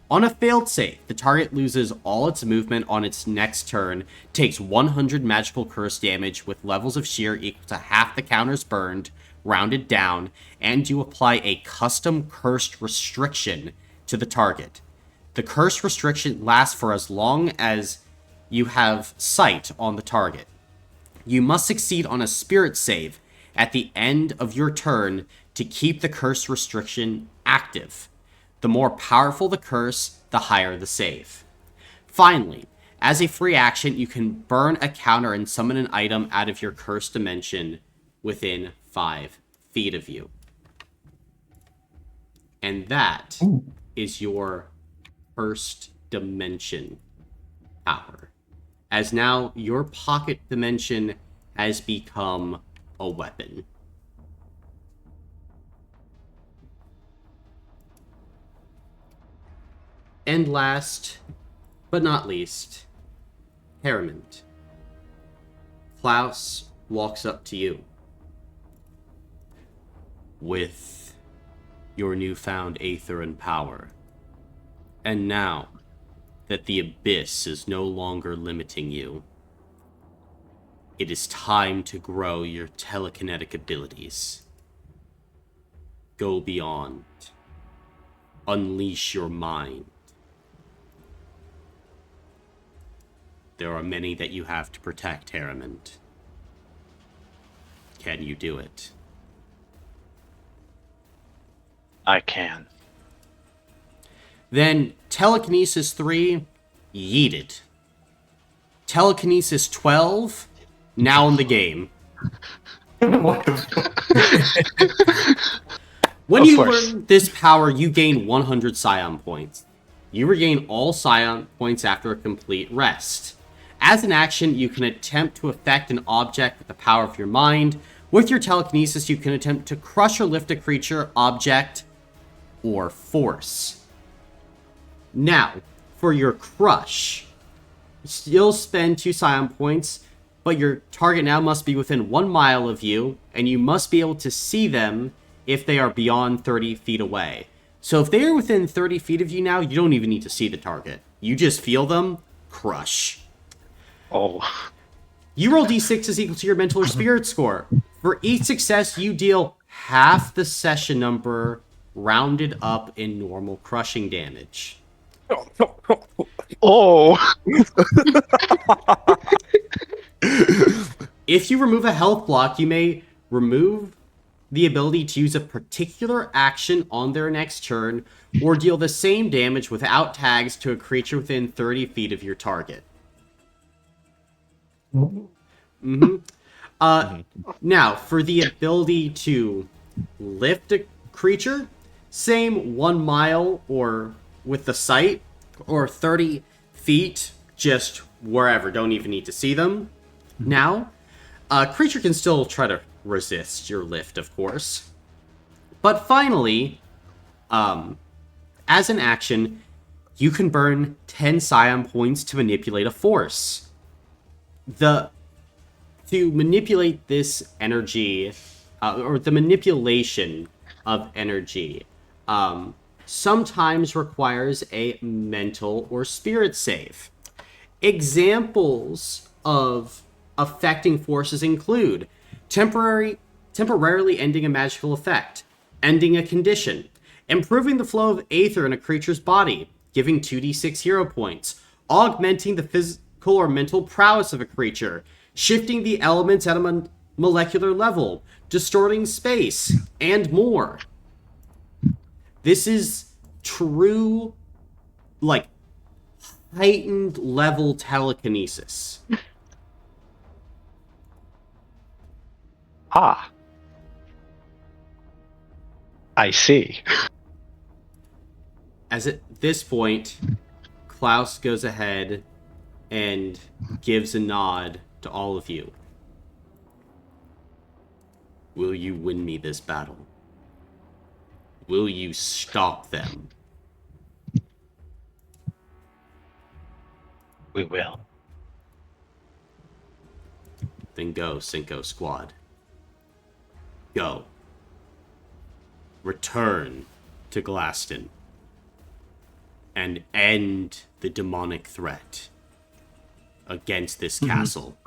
On a failed save, the target loses all its movement on its next turn, takes 100 magical curse damage with levels of sheer equal to half the counters burned, rounded down, and you apply a custom cursed restriction to the target. The cursed restriction lasts for as long as you have sight on the target. You must succeed on a spirit save at the end of your turn to keep the curse restriction active. The more powerful the curse, the higher the save. Finally, as a free action, you can burn a counter and summon an item out of your cursed dimension within 5 feet of you. And that is your cursed dimension power. As now your pocket dimension has become a weapon. And last, but not least, Harriman. Klaus walks up to you. With your newfound aether and power, and now that the abyss is no longer limiting you, it is time to grow your telekinetic abilities. Go beyond. Unleash your mind. There are many that you have to protect, Harriman. Can you do it? I can. Then Telekinesis 3, yeeted. Telekinesis 12, now in the game. What the When Of you course. learn this power, you gain 100 Scion points. You regain all Scion points after a complete rest. As an action, you can attempt to affect an object with the power of your mind. With your telekinesis, you can attempt to crush or lift a creature, object, or force. Now, for your crush, you'll spend 2 Scion points, but your target now must be within 1 mile of you, and you must be able to see them if they are beyond 30 feet away. So if they are within 30 feet of you now, you don't even need to see the target. You just feel them, crush. Oh. You roll d6 is equal to your mental or spirit score. For each success, you deal half the session number rounded up in normal crushing damage. Oh. If you remove a health block, you may remove the ability to use a particular action on their next turn, or deal the same damage without tags to a creature within 30 feet of your target. Now, for the ability to lift a creature, same 1 mile or with the sight, or 30 feet, just wherever, don't even need to see them. Now, a creature can still try to resist your lift, of course. But finally, as an action, you can burn 10 Scion points to manipulate a force. To manipulate this energy, or the manipulation of energy, sometimes requires a mental or spirit save. Examples of affecting forces include temporarily ending a magical effect, ending a condition, improving the flow of aether in a creature's body, giving 2d6 hero points, augmenting the physical or mental prowess of a creature, shifting the elements at a molecular level, distorting space, and more. This is true, like, heightened level telekinesis. Ah. I see. As at this point, Klaus goes ahead and gives a nod to all of you. Will you win me this battle? Will you stop them? We will. Then go, Cinco Squad. Go. Return to Glaston. And end the demonic threat against this castle.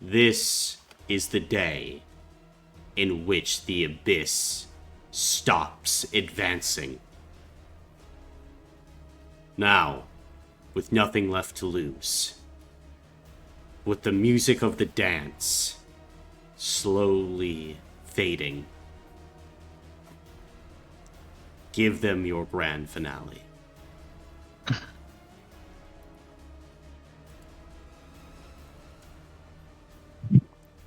This is the day in which the abyss stops advancing. Now, with nothing left to lose, with the music of the dance slowly fading, give them your grand finale.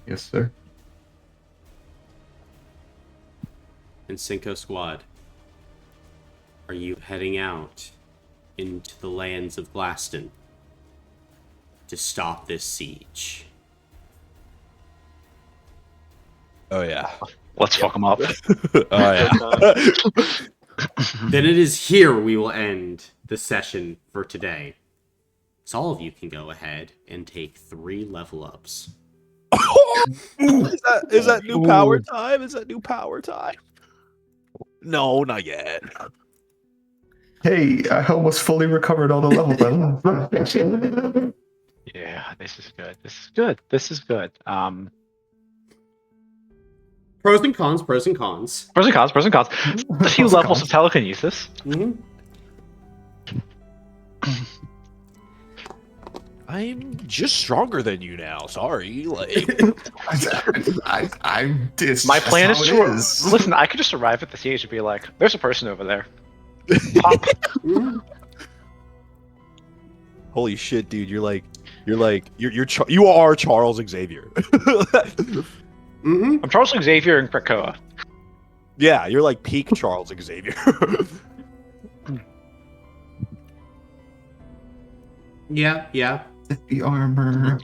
Yes, sir. And Cinco Squad, are you heading out into the lands of Glaston to stop this siege? Oh yeah. Let's fuck them up. Oh yeah. Then it is here we will end the session for today. So all of you can go ahead and take 3 level ups. Is that new power time? Is that new power time? No, not yet. Hey, I almost fully recovered all the levels. Yeah, this is good. This is good. This is good. Pros and cons, pros and cons. Pros and cons, pros and cons. A few levels of telekinesis. Mm-hmm. I'm just stronger than you now. Sorry, like My plan is to listen. I could just arrive at the siege and be like, "There's a person over there." Pop. holy shit, dude! You are Charles Xavier. Mm-hmm. I'm Charles Xavier in Krakoa. Yeah, you're like peak Charles Xavier. Yeah. The armor.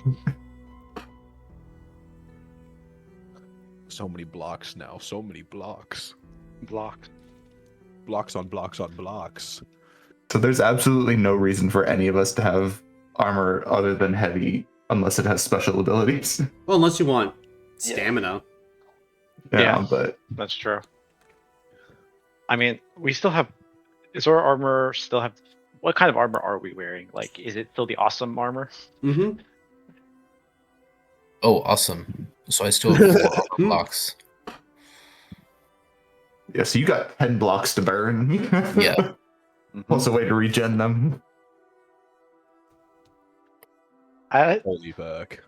So many blocks now. So many blocks. Blocked. Blocks on blocks on blocks. So there's absolutely no reason for any of us to have armor other than heavy, unless it has special abilities. Well, unless you want stamina. Yeah. But That's true. I mean, we still have. Is our armor still have? What kind of armor are we wearing? Like, is it still the awesome armor? Mm-hmm. Oh, awesome. So I still have 4 armor blocks. yeah, so you got 10 blocks to burn. Yeah. What's a way to regen them? Holy fuck.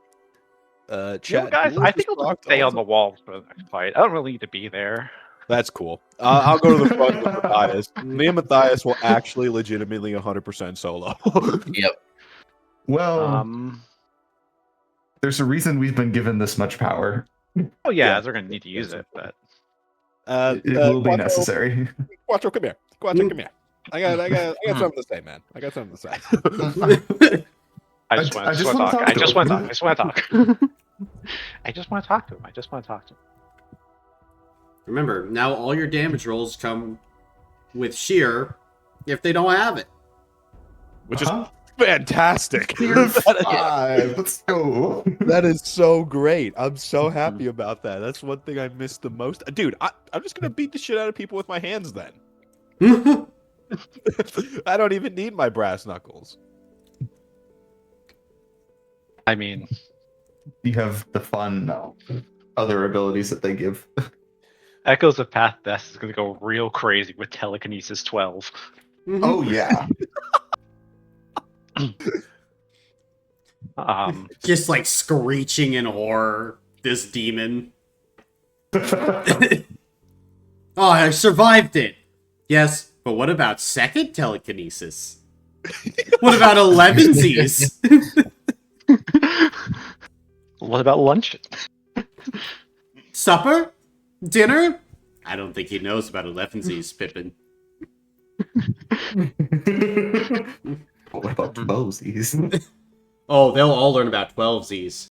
Chat, guys, do I you think I'll rock just stay also? on the walls for the next fight. I don't really need to be there. That's cool. I'll go to the front with Matthias. Me and Matthias will actually legitimately 100% solo. Yep. Well, there's a reason we've been given this much power. Oh yeah, they're gonna need to use it, but It will be Quattro, necessary. Quattro, come here. Quattro, come here. I got something to say, man. I got something to say. I just want to talk. I just want to talk. I just want to talk to him. I just want to talk to him. Remember, now all your damage rolls come with sheer if they don't have it. Which is fantastic. Let's go. That is so great. I'm so happy about that. That's one thing I missed the most. Dude, I'm just going to beat the shit out of people with my hands then. I don't even need my brass knuckles. I mean, You have the fun other abilities that they give. Echoes of Path Death is gonna go real crazy with Telekinesis 12. Oh yeah. Just like screeching in horror, this demon. Oh, I survived it. Yes, but what about second telekinesis? What about 11sies? What about lunch? Supper? Dinner? I don't think he knows about 11Z's, Pippin. What about the Mosies? Oh, they'll all learn about 12Z's.